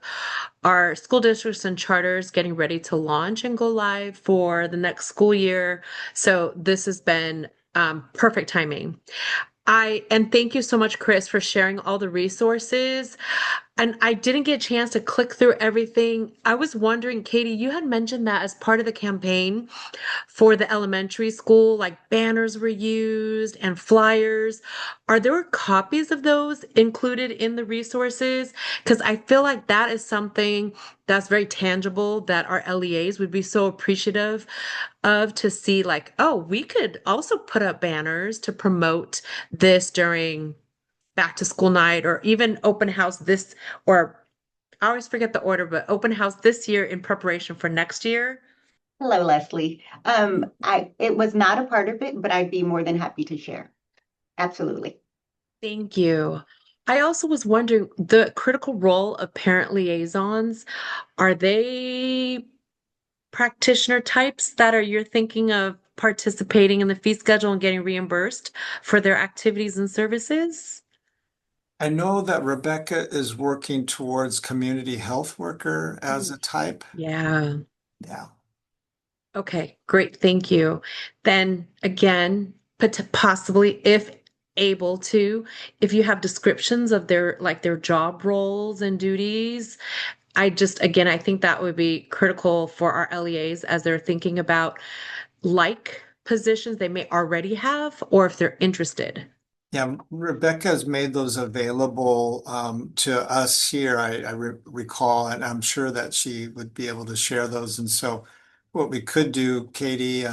Speaker 11: our school districts and charters getting ready to launch and go live for the next school year. So this has been perfect timing. And thank you so much, Chris, for sharing all the resources. And I didn't get a chance to click through everything. I was wondering, Katie, you had mentioned that as part of the campaign for the elementary school, like banners were used and flyers. Are there copies of those included in the resources? Because I feel like that is something that's very tangible that our LEAs would be so appreciative of, to see like, oh, we could also put up banners to promote this during back to school night, or even open house this, or I always forget the order, but open house this year in preparation for next year.
Speaker 4: Hello, Leslie. It was not a part of it, but I'd be more than happy to share. Absolutely.
Speaker 11: Thank you. I also was wondering, the critical role of parent liaisons, are they practitioner types that you're thinking of participating in the fee schedule and getting reimbursed for their activities and services?
Speaker 6: I know that Rebecca is working towards community health worker as a type.
Speaker 11: Yeah.
Speaker 6: Yeah.
Speaker 11: Okay, great. Thank you. Then again, possibly, if able to, if you have descriptions of their job roles and duties, I think that would be critical for our LEAs as they're thinking about like positions they may already have, or if they're interested.
Speaker 6: Yeah, Rebecca has made those available to us here. I recall, and I'm sure that she would be able to share those. And so what we could do, Katie,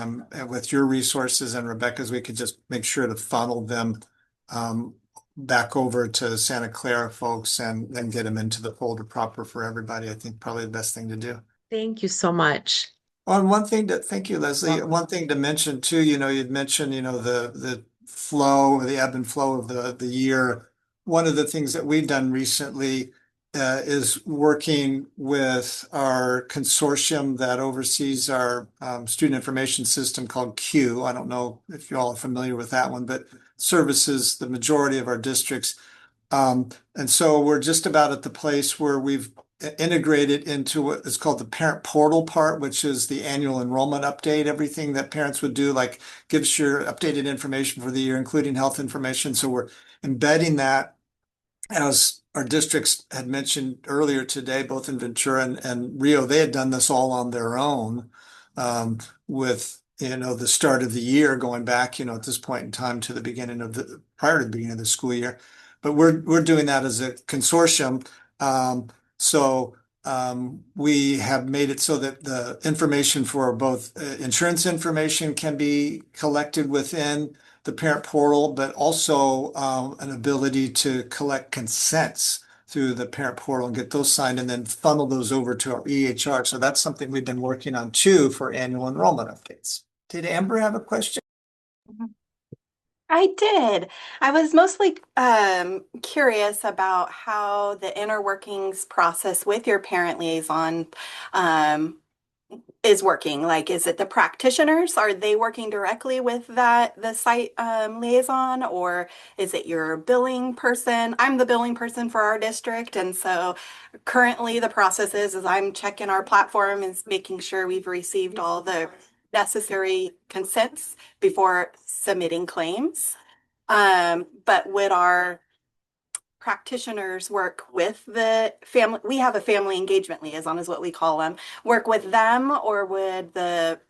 Speaker 6: with your resources and Rebecca's, we could just make sure to funnel them back over to Santa Clara folks and then get them into the folder proper for everybody. I think probably the best thing to do.
Speaker 11: Thank you so much.
Speaker 6: Thank you, Leslie. One thing to mention too, you'd mentioned, the flow, the ebb and flow of the year. One of the things that we've done recently is working with our consortium that oversees our student information system called Q. I don't know if you all are familiar with that one, but services the majority of our districts. And so we're just about at the place where we've integrated into what is called the parent portal part, which is the annual enrollment update, everything that parents would do, like gives your updated information for the year, including health information. So we're embedding that, as our districts had mentioned earlier today, both in Ventura and Rio, they had done this all on their own with the start of the year going back, at this point in time to prior to the beginning of the school year. But we're doing that as a consortium. So we have made it so that the information for both insurance information can be collected within the parent portal, but also an ability to collect consents through the parent portal and get those signed and then funnel those over to our EHR. So that's something we've been working on too for annual enrollment updates. Did Amber have a question?
Speaker 12: I did. I was mostly curious about how the inner workings process with your parent liaison is working. Like, is it the practitioners? Are they working directly with the site liaison, or is it your billing person? I'm the billing person for our district, and so currently the process is I'm checking our platform and making sure we've received all the necessary consents before submitting claims. But would our practitioners work with the family? We have a family engagement liaison is what we call them. Work with them, or would the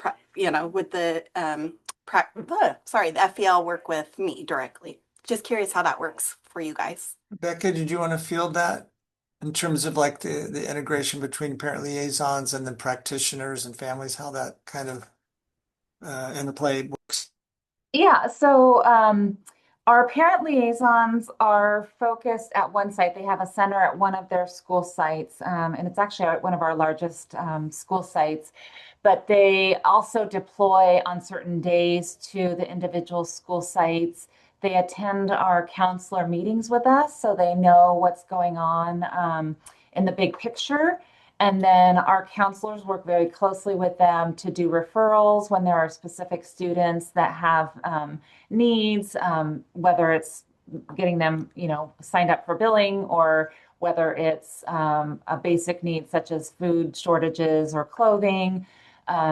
Speaker 12: FPL work with me directly? Just curious how that works for you guys.
Speaker 6: Becca, did you want to field that in terms of like the integration between parent liaisons and then practitioners and families, how that kind of interplay works?
Speaker 7: Yeah, so Our parent liaisons are focused at one site. They have a center at one of their school sites, and it's actually one of our largest school sites. But they also deploy on certain days to the individual school sites. They attend our counselor meetings with us, so they know what's going on in the big picture. And then our counselors work very closely with them to do referrals when there are specific students that have needs, whether it's getting them, signed up for billing, or whether it's a basic need such as food shortages or clothing.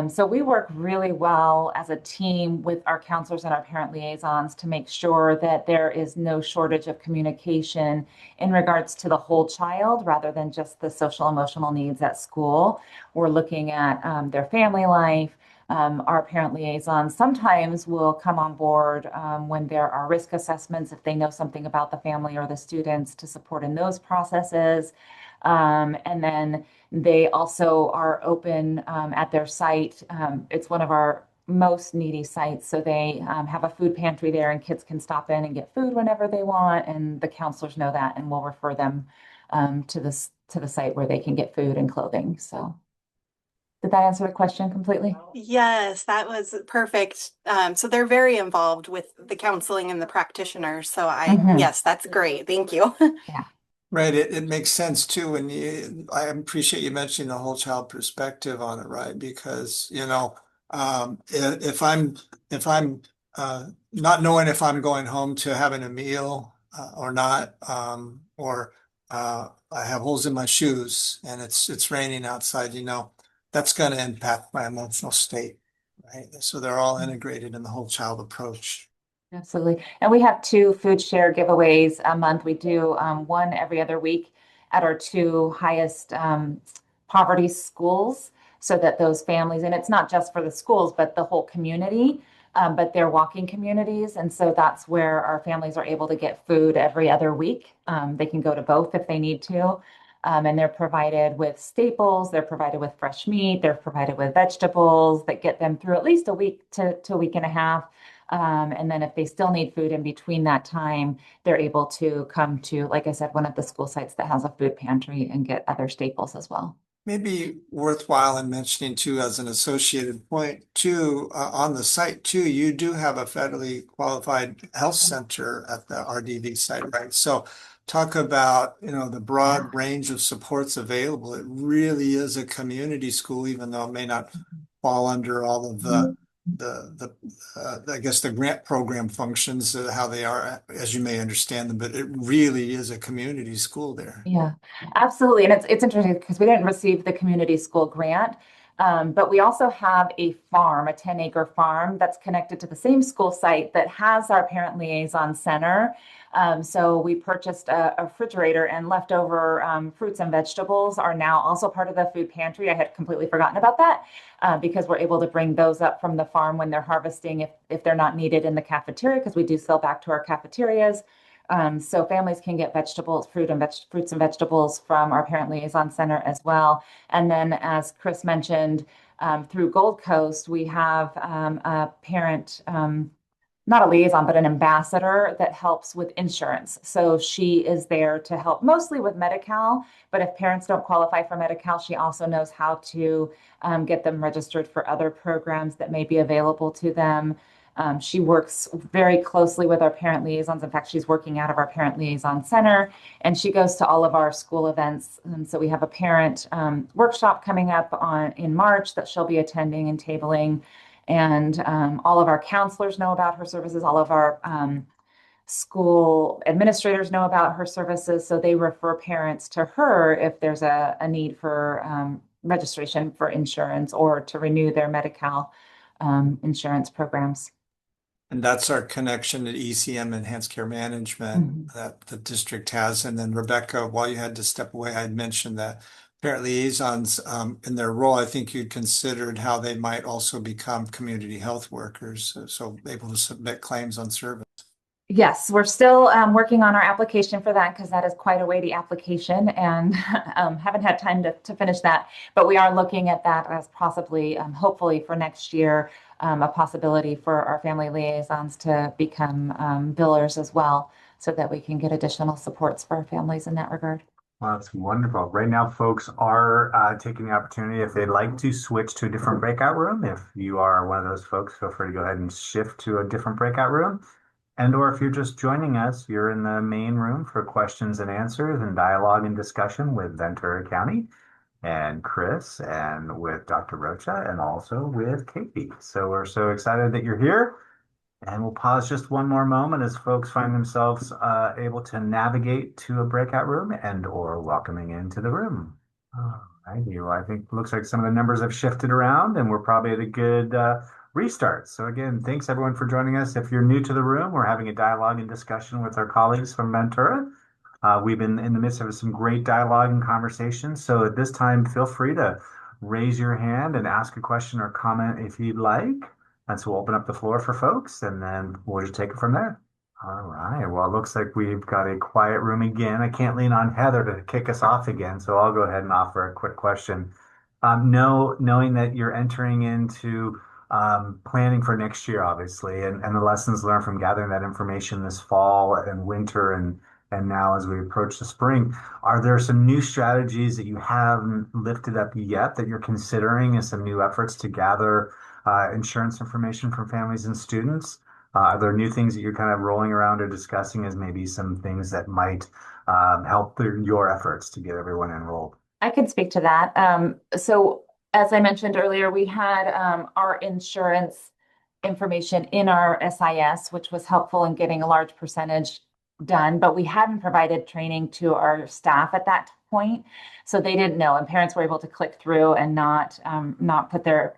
Speaker 7: So we work really well as a team with our counselors and our parent liaisons to make sure that there is no shortage of communication in regards to the whole child rather than just the social emotional needs at school. We're looking at their family life. Our parent liaisons sometimes will come on board when there are risk assessments, if they know something about the family or the students, to support in those processes. And then they also are open at their site. It's one of our most needy sites. So they have a food pantry there, and kids can stop in and get food whenever they want. And the counselors know that and will refer them to the site where they can get food and clothing. So did that answer the question completely?
Speaker 12: Yes, that was perfect. So they're very involved with the counseling and the practitioners. So yes, that's great. Thank you.
Speaker 7: Yeah.
Speaker 6: Right, it makes sense too, and I appreciate you mentioning the whole child perspective on it, right? Because if I'm not knowing if I'm going home to having a meal or not, or I have holes in my shoes and it's raining outside, that's going to impact my emotional state, right? So they're all integrated in the whole child approach.
Speaker 7: Absolutely. And we have 2 food share giveaways a month. We do one every other week at our 2 highest poverty schools, so that those families, and it's not just for the schools, but the whole community, but they're walking communities. And so that's where our families are able to get food every other week. They can go to both if they need to. And they're provided with staples, they're provided with fresh meat, they're provided with vegetables that get them through at least a week to a week and a half. And then if they still need food in between that time, they're able to come to, like I said, one of the school sites that has a food pantry and get other staples as well.
Speaker 6: Maybe worthwhile in mentioning too, as an associated point too, on the site too, you do have a federally qualified health center at the RDV site, right? So talk about, the broad range of supports available. It really is a community school, even though it may not fall under all of the I guess the grant program functions, how they are, as you may understand them, but it really is a community school there.
Speaker 7: Yeah, absolutely. And it's interesting because we didn't receive the community school grant, but we also have a farm, a 10-acre farm that's connected to the same school site that has our parent liaison center. So we purchased a refrigerator, and leftover fruits and vegetables are now also part of the food pantry. I had completely forgotten about that because we're able to bring those up from the farm when they're harvesting if they're not needed in the cafeteria, because we do sell back to our cafeterias. So families can get vegetables, fruits and vegetables from our parent liaison center as well. And then, as Chris mentioned, through Gold Coast, we have a parent, not a liaison, but an ambassador that helps with insurance. So she is there to help mostly with Medi-Cal, but if parents don't qualify for Medi-Cal, she also knows how to get them registered for other programs that may be available to them. She works very closely with our parent liaisons. In fact, she's working out of our parent liaison center, and she goes to all of our school events. And so we have a parent workshop coming up in March that she'll be attending and tabling. And all of our counselors know about her services. All of our school administrators know about her services. So they refer parents to her if there's a need for registration for insurance or to renew their Medi-Cal insurance programs.
Speaker 6: And that's our connection to ECM, Enhanced Care Management, that the district has. And then Rebecca, while you had to step away, I'd mentioned that parent liaisons in their role, I think you'd considered how they might also become community health workers, so able to submit claims on service.
Speaker 7: Yes, we're still working on our application for that because that is quite a weighty application and haven't had time to finish that. But we are looking at that as possibly, hopefully for next year, a possibility for our family liaisons to become billers as well, so that we can get additional supports for our families in that regard.
Speaker 9: Well, that's wonderful. Right now, folks are taking the opportunity if they'd like to switch to a different breakout room. If you are one of those folks, feel free to go ahead and shift to a different breakout room. And or if you're just joining us, you're in the main room for questions and answers and dialogue and discussion with Ventura County and Chris and with Dr. Rocha and also with Katie. So we're so excited that you're here. And we'll pause just one more moment as folks find themselves able to navigate to a breakout room and or welcoming into the room. All righty. Well, I think it looks like some of the numbers have shifted around and we're probably at a good restart. So again, thanks everyone for joining us. If you're new to the room, we're having a dialogue and discussion with our colleagues from Ventura. We've been in the midst of some great dialogue and conversation. So at this time, feel free to raise your hand and ask a question or comment if you'd like. And so we'll open up the floor for folks and then we'll just take it from there. All right. Well, it looks like we've got a quiet room again. I can't lean on Heather to kick us off again, so I'll go ahead and offer a quick question. Knowing that you're entering into planning for next year, obviously, and the lessons learned from gathering that information this fall and winter and now as we approach the spring, are there some new strategies that you haven't lifted up yet that you're considering as some new efforts to gather insurance information from families and students? Are there new things that you're kind of rolling around or discussing as maybe some things that might help your efforts to get everyone enrolled?
Speaker 7: I can speak to that. So as I mentioned earlier, we had our insurance information in our SIS, which was helpful in getting a large percentage done, but we hadn't provided training to our staff at that point. So they didn't know, and parents were able to click through and not put their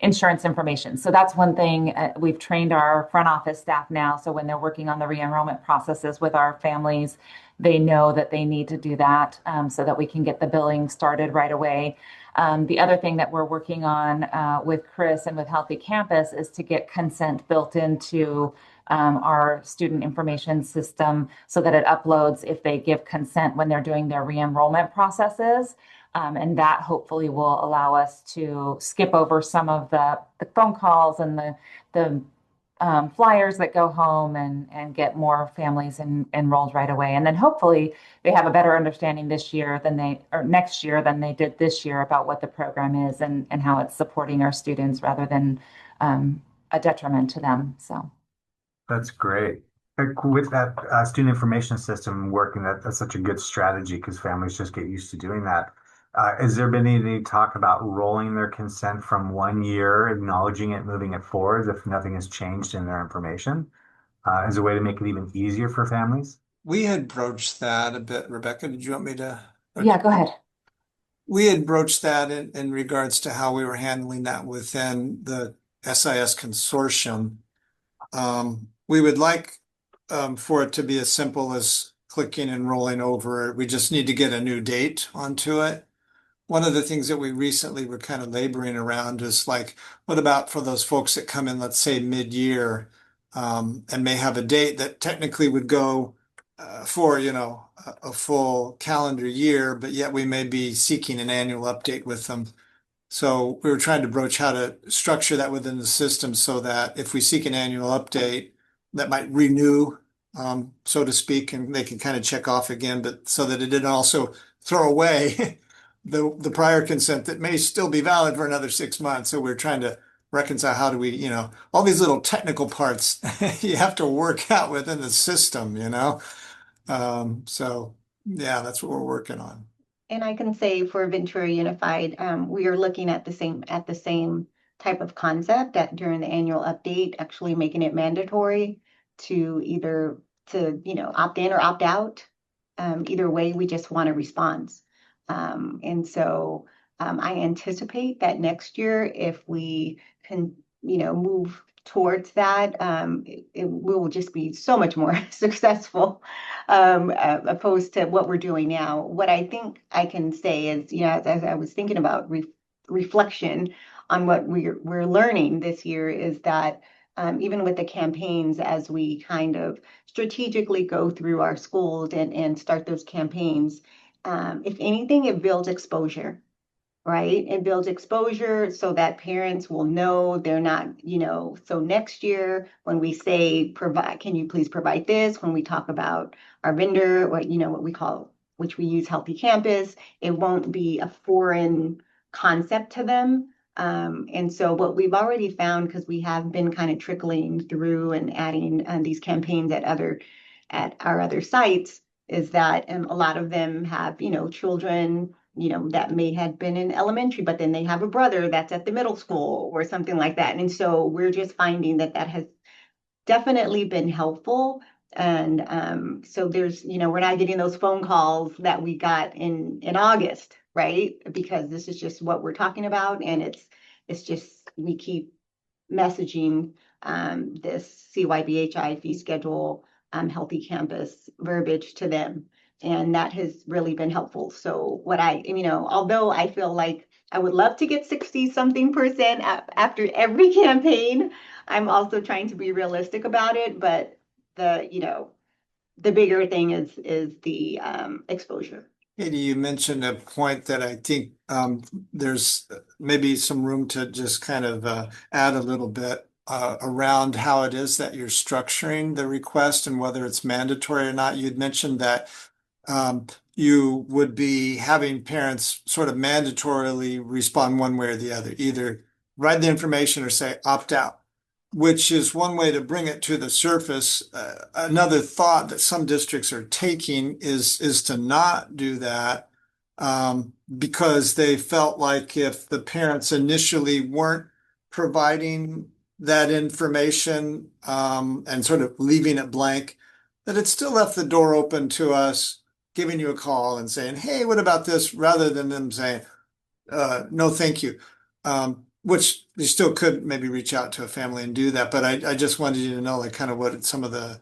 Speaker 7: insurance information. So that's one thing. We've trained our front office staff now. So when they're working on the re-enrollment processes with our families, they know that they need to do that so that we can get the billing started right away. The other thing that we're working on with Chris and with Healthy Campus is to get consent built into our student information system so that it uploads if they give consent when they're doing their re-enrollment processes. And that hopefully will allow us to skip over some of the phone calls and the flyers that go home and get more families enrolled right away. And then hopefully they have a better understanding next year than they did this year about what the program is and how it's supporting our students rather than a detriment to them. So
Speaker 9: that's great. With that student information system working, that's such a good strategy because families just get used to doing that. Has there been any talk about rolling their consent from 1 year, acknowledging it, moving it forward if nothing has changed in their information, as a way to make it even easier for families?
Speaker 6: We had broached that a bit. Rebecca, did you want me to?
Speaker 7: Yeah, go ahead.
Speaker 6: We had broached that in regards to how we were handling that within the SIS consortium. We would like for it to be as simple as clicking and rolling over. We just need to get a new date onto it. One of the things that we recently were kind of laboring around is like, what about for those folks that come in, let's say mid-year, and may have a date that technically would go for, a full calendar year, but yet we may be seeking an annual update with them. So we were trying to broach how to structure that within the system so that if we seek an annual update, that might renew, so to speak, and they can kind of check off again, but so that it didn't also throw away the prior consent that may still be valid for another 6 months. So we're trying to reconcile how do we, all these little technical parts you have to work out within the system, So yeah, that's what we're working on.
Speaker 4: And I can say for Ventura Unified, we are looking at the same type of concept during the annual update, actually making it mandatory to either opt in or opt out. Either way, we just want a response. And so I anticipate that next year, if we can, move towards that, it will just be so much more successful opposed to what we're doing now. What I think I can say is, as I was thinking about reflection on what we're learning this year is that even with the campaigns, as we kind of strategically go through our schools and start those campaigns, if anything, it builds exposure, right? It builds exposure so that parents will know they're not, so next year when we say provide, can you please provide this? When we talk about our vendor, what we call, which we use Healthy Campus, it won't be a foreign concept to them. And so what we've already found, because we have been kind of trickling through and adding these campaigns at our other sites, is that a lot of them have, children, that may have been in elementary, but then they have a brother that's at the middle school or something like that. And so we're just finding that has definitely been helpful. And so there's, we're not getting those phone calls that we got in August, right? Because this is just what we're talking about. And it's just, we keep messaging this CYBHI fee schedule, Healthy Campus verbiage to them. And that has really been helpful. So although I feel like I would love to get 60 something percent after every campaign, I'm also trying to be realistic about it. But the bigger thing is the exposure.
Speaker 6: Katie, you mentioned a point that I think there's maybe some room to just kind of add a little bit around how it is that you're structuring the request and whether it's mandatory or not. You'd mentioned that you would be having parents sort of mandatorily respond one way or the other, either write the information or say opt out, which is one way to bring it to the surface. Another thought that some districts are taking is to not do that because they felt like if the parents initially weren't providing that information and sort of leaving it blank, that it still left the door open to us giving you a call and saying, hey, what about this? Rather than them saying, no, thank you. Which you still could maybe reach out to a family and do that. But I just wanted you to know like kind of what some of the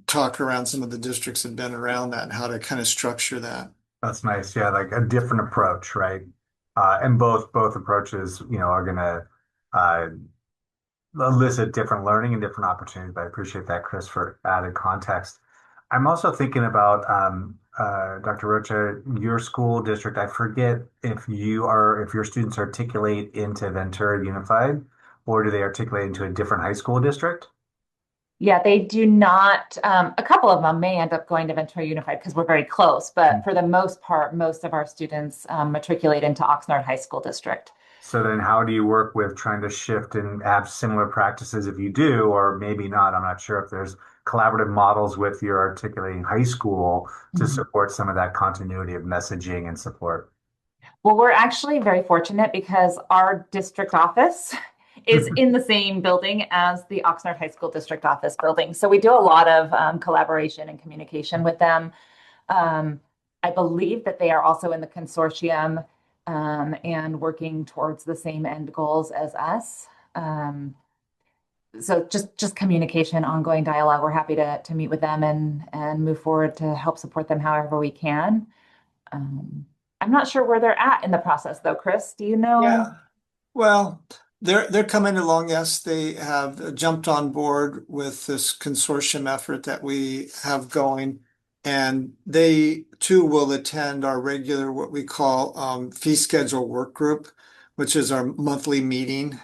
Speaker 6: talk around some of the districts had been around that and how to kind of structure that.
Speaker 9: That's nice. Yeah, like a different approach, right? And both approaches, are gonna elicit different learning and different opportunities. But I appreciate that, Chris, for added context. I'm also thinking about Dr. Rocha, your school district. I forget if your students articulate into Ventura Unified, or do they articulate into a different high school district?
Speaker 7: Yeah, they do not. A couple of them may end up going to Ventura Unified because we're very close, but for the most part, most of our students matriculate into Oxnard High School District.
Speaker 9: So then how do you work with trying to shift and have similar practices if you do, or maybe not? I'm not sure if there's collaborative models with your articulating high school to support some of that continuity of messaging and support.
Speaker 7: Well, we're actually very fortunate because our district office is in the same building as the Oxnard High School District office building. So we do a lot of collaboration and communication with them. I believe that they are also in the consortium and working towards the same end goals as us. So just communication, ongoing dialogue. We're happy to meet with them and move forward to help support them however we can. I'm not sure where they're at in the process though, Chris. Do you know?
Speaker 6: Yeah. Well, they're coming along. Yes, they have jumped on board with this consortium effort that we have going. And they too will attend our regular, what we call fee schedule work group, which is our monthly meeting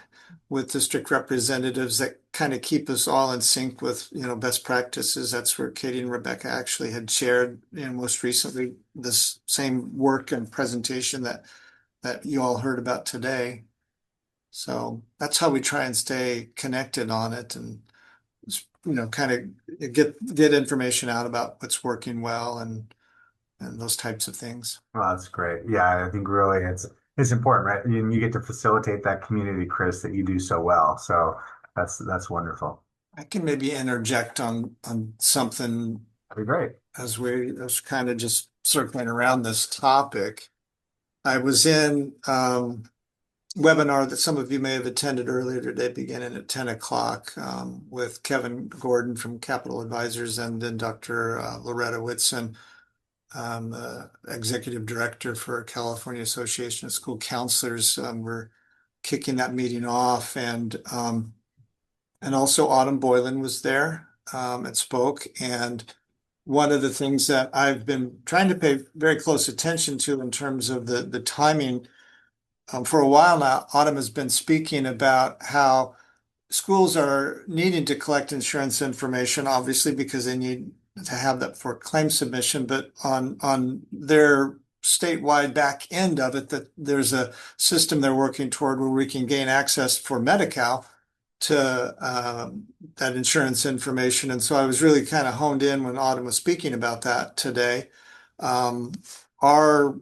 Speaker 6: with district representatives that kind of keep us all in sync with, best practices. That's where Katie and Rebecca actually had shared, most recently this same work and presentation that you all heard about today. So that's how we try and stay connected on it and kind of get information out about what's working well and those types of things.
Speaker 9: Well, that's great. Yeah, I think really it's important, right? You get to facilitate that community, Chris, that you do so well. So that's wonderful.
Speaker 6: I can maybe interject on something.
Speaker 9: That'd be great.
Speaker 6: As we're kind of just circling around this topic. I was in webinar that some of you may have attended earlier today, beginning at 10 o'clock with Kevin Gordon from Capital Advisors and then Dr. Loretta Whitson, Executive Director for California Association of School Counselors. We're kicking that meeting off. And and also Autumn Boylan was there and spoke. And one of the things that I've been trying to pay very close attention to in terms of the timing, for a while now, Autumn has been speaking about how schools are needing to collect insurance information, obviously, because they need to have that for claim submission, but on their statewide back end of it, that there's a system they're working toward where we can gain access for Medi-Cal to that insurance information. And so I was really kind of honed in when Autumn was speaking about that today. Our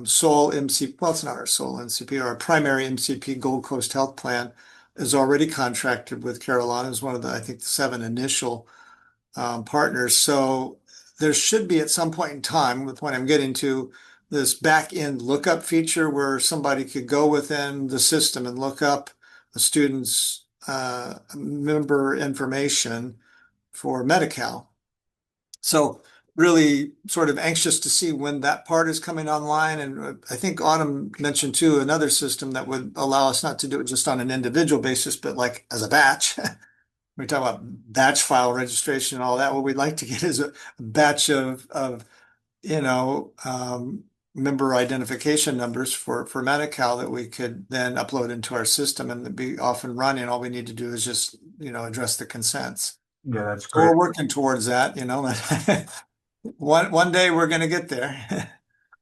Speaker 6: sole MCP, well, it's not our sole MCP, our primary MCP Gold Coast Health Plan is already contracted with Carolina as one of the, I think, the 7 initial partners. So there should be at some point in time, with what I'm getting to, this back end lookup feature where somebody could go within the system and look up a student's member information for Medi-Cal. So really sort of anxious to see when that part is coming online. And I think Autumn mentioned too, another system that would allow us not to do it just on an individual basis, but like as a batch. We talk about batch file registration and all that. What we'd like to get is a batch of member identification numbers for Medi-Cal that we could then upload into our system and be off and running. All we need to do is just, address the consents.
Speaker 9: Yeah, that's
Speaker 6: So
Speaker 9: great.
Speaker 6: we're working towards that, one day we're going to get there.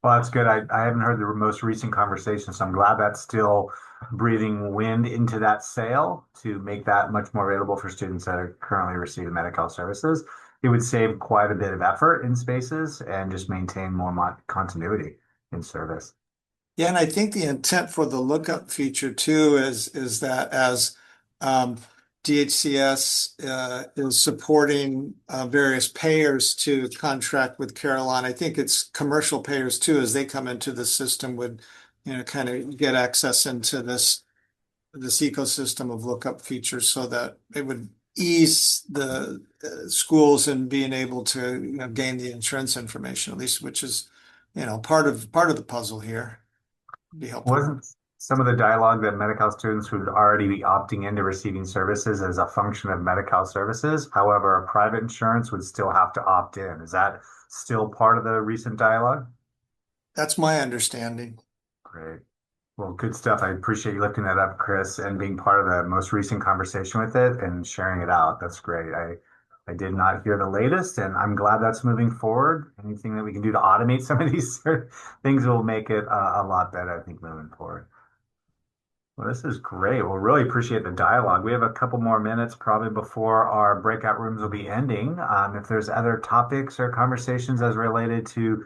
Speaker 9: Well, that's good. I haven't heard the most recent conversation, so I'm glad that's still breathing wind into that sail to make that much more available for students that are currently receiving Medi-Cal services. It would save quite a bit of effort in spaces and just maintain more continuity in service.
Speaker 6: Yeah, and I think the intent for the lookup feature too is that as DHCS is supporting various payers to contract with Carolina. I think it's commercial payers too, as they come into the system, would kind of get access into this ecosystem of lookup features, so that it would ease the schools in being able to gain the insurance information, at least, which is part of the puzzle here. Be helpful.
Speaker 9: Wasn't some of the dialogue that Medi-Cal students would already be opting into receiving services as a function of Medi-Cal services? However, a private insurance would still have to opt in. Is that still part of the recent dialogue?
Speaker 6: That's my understanding.
Speaker 9: Great. Well, good stuff. I appreciate you lifting that up, Chris, and being part of the most recent conversation with it and sharing it out. That's great. I did not hear the latest, and I'm glad that's moving forward. Anything that we can do to automate some of these things will make it a lot better, I think, moving forward. Well, this is great. We'll really appreciate the dialogue. We have a couple more minutes probably before our breakout rooms will be ending. If there's other topics or conversations as related to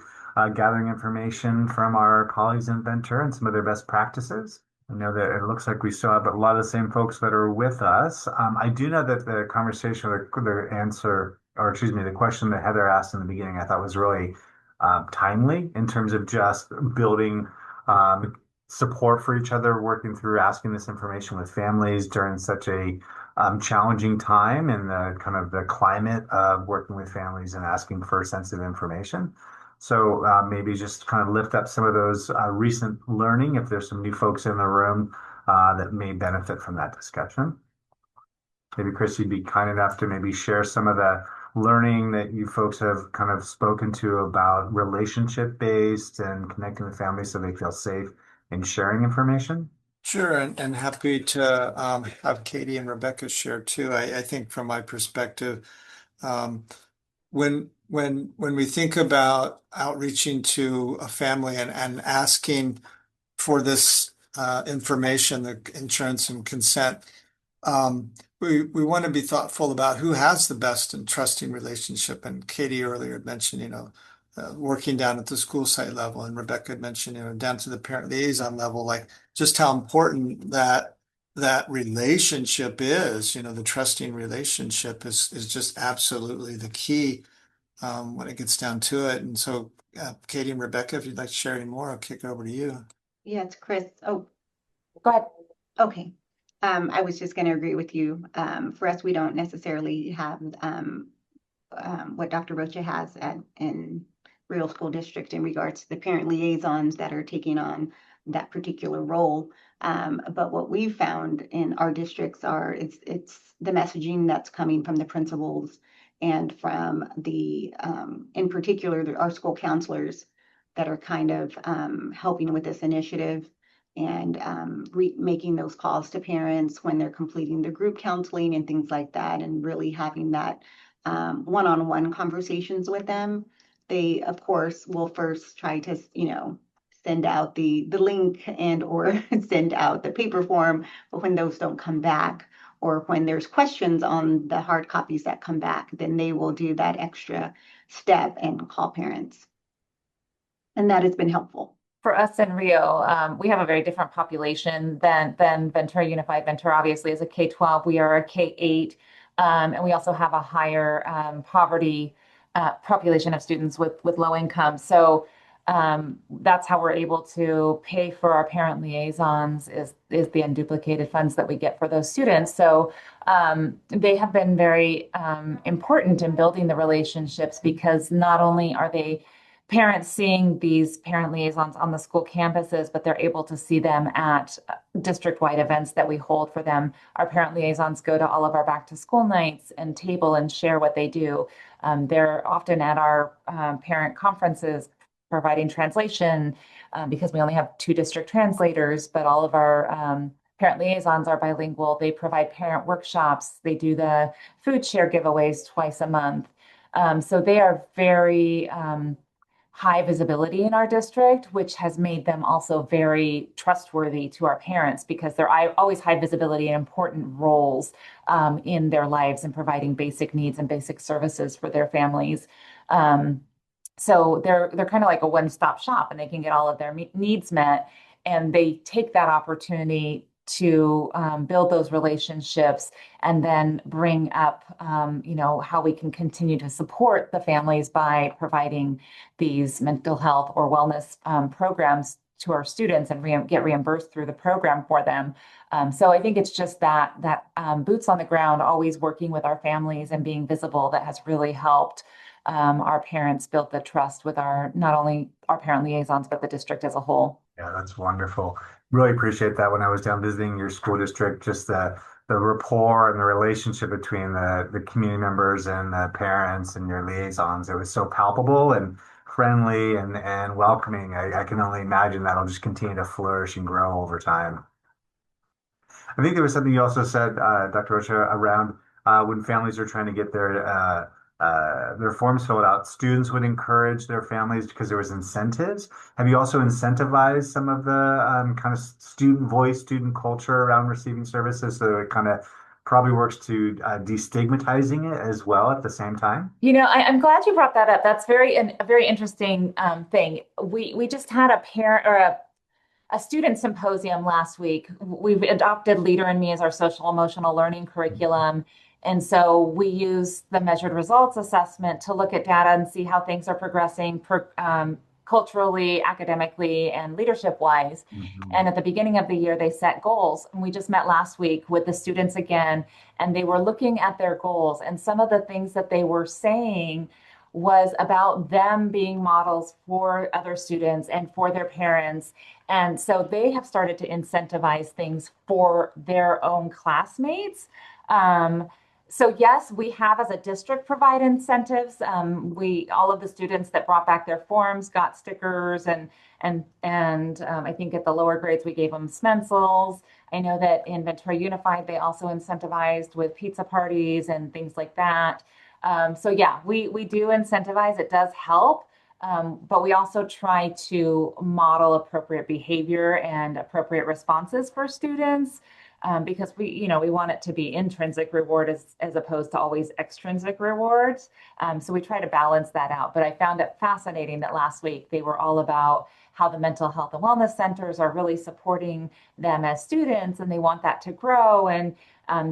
Speaker 9: gathering information from our colleagues in Ventura and some of their best practices. I know that it looks like we still have a lot of the same folks that are with us. I do know that the conversation or the answer, or excuse me, the question that Heather asked in the beginning, I thought was really timely in terms of just building support for each other, working through asking this information with families during such a challenging time and the kind of the climate of working with families and asking for sensitive information. So maybe just kind of lift up some of those recent learning if there's some new folks in the room that may benefit from that discussion. Maybe Chris, you'd be kind enough to maybe share some of the learning that you folks have kind of spoken to about relationship-based and connecting with families so they feel safe in sharing information.
Speaker 6: Sure, and happy to have Katie and Rebecca share too. I think from my perspective, when we think about outreaching to a family and asking for this information, the insurance and consent, we want to be thoughtful about who has the best and trusting relationship. And Katie earlier had mentioned, working down at the school site level, and Rebecca had mentioned, down to the parent liaison level, like just how important that relationship is. The trusting relationship is just absolutely the key when it gets down to it. And so, Katie and Rebecca, if you'd like to share any more, I'll kick it over to you.
Speaker 4: Yeah, it's Chris. Oh,
Speaker 7: Go ahead.
Speaker 4: okay. I was just going to agree with you. For us, we don't necessarily have what Dr. Rocha has in Rio School District in regards to the parent liaisons that are taking on that particular role. But what we found in our districts are it's the messaging that's coming from the principals and from the in particular our school counselors that are kind of helping with this initiative and making those calls to parents when they're completing their group counseling and things like that, and really having that one-on-one conversations with them. They, of course, will first try to, send out the link and or send out the paper form, but when those don't come back, or when there's questions on the hard copies that come back, then they will do that extra step and call parents. And that has been helpful.
Speaker 7: For us in Rio, we have a very different population than Ventura Unified. Ventura obviously is a K-12. We are a K-8, and we also have a higher poverty population of students with low income. So that's how we're able to pay for our parent liaisons is the unduplicated funds that we get for those students. So they have been very important in building the relationships, because not only are they parents seeing these parent liaisons on the school campuses, but they're able to see them at district-wide events that we hold for them. Our parent liaisons go to all of our back-to-school nights and table and share what they do. They're often at our parent conferences providing translation because we only have 2 district translators, but all of our parent liaisons are bilingual. They provide parent workshops. They do the food share giveaways twice a month. So they are very high visibility in our district, which has made them also very trustworthy to our parents, because they're always high visibility and important roles in their lives and providing basic needs and basic services for their families. So they're kind of like a one-stop shop, and they can get all of their needs met, and they take that opportunity to build those relationships and then bring up, how we can continue to support the families by providing these mental health or wellness programs to our students and get reimbursed through the program for them. So I think it's just that boots on the ground, always working with our families and being visible, that has really helped our parents build the trust with not only our parent liaisons, but the district as a whole.
Speaker 9: Yeah, that's wonderful. Really appreciate that. When I was down visiting your school district, just the rapport and the relationship between the community members and the parents and your liaisons, it was so palpable and friendly and welcoming. I can only imagine that'll just continue to flourish and grow over time. I think there was something you also said, Dr. Rocha, around when families are trying to get their forms filled out, students would encourage their families because there was incentives. Have you also incentivized some of the kind of student voice, student culture around receiving services, so it kind of probably works to destigmatizing it as well at the same time?
Speaker 7: I'm glad you brought that up. That's a very interesting thing. We just had a parent or a student symposium last week. We've adopted Leader in Me as our social emotional learning curriculum. And so we use the measured results assessment to look at data and see how things are progressing culturally, academically, and leadership-wise.
Speaker 9: Mm-hmm.
Speaker 7: And at the beginning of the year, they set goals. And we just met last week with the students again, and they were looking at their goals. And some of the things that they were saying was about them being models for other students and for their parents. And so they have started to incentivize things for their own classmates. So yes, we have as a district provide incentives. All of the students that brought back their forms got stickers, and I think at the lower grades we gave them stencils. I know that in Ventura Unified they also incentivized with pizza parties and things like that. So yeah, we do incentivize. It does help, but we also try to model appropriate behavior and appropriate responses for students. Because we want it to be intrinsic reward as opposed to always extrinsic rewards. So we try to balance that out. But I found it fascinating that last week they were all about how the mental health and wellness centers are really supporting them as students, and they want that to grow, and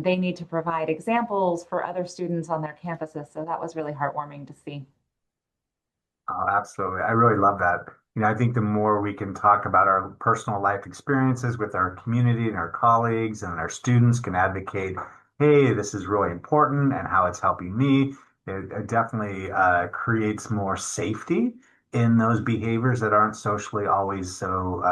Speaker 7: they need to provide examples for other students on their campuses. So that was really heartwarming to see.
Speaker 9: Oh, absolutely. I really love that. I think the more we can talk about our personal life experiences with our community and our colleagues, and our students can advocate, hey, this is really important and how it's helping me, it definitely creates more safety in those behaviors that aren't socially always so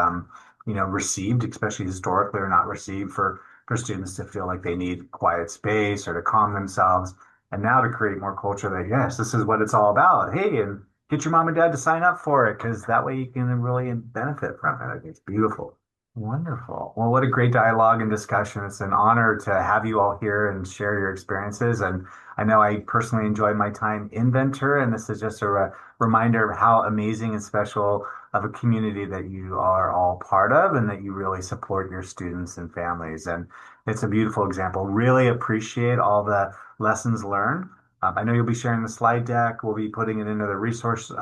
Speaker 9: received, especially historically, or not received for students to feel like they need quiet space or to calm themselves. And now to create more culture that, yes, this is what it's all about. Hey, and get your mom and dad to sign up for it because that way you can really benefit from it. I think it's beautiful. Wonderful. Well, what a great dialogue and discussion. It's an honor to have you all here and share your experiences. And I know I personally enjoyed my time in Ventura, and this is just a reminder of how amazing and special of a community that you are all part of and that you really support your students and families. And it's a beautiful example. Really appreciate all the lessons learned. I know you'll be sharing the slide deck. We'll be putting it into the resource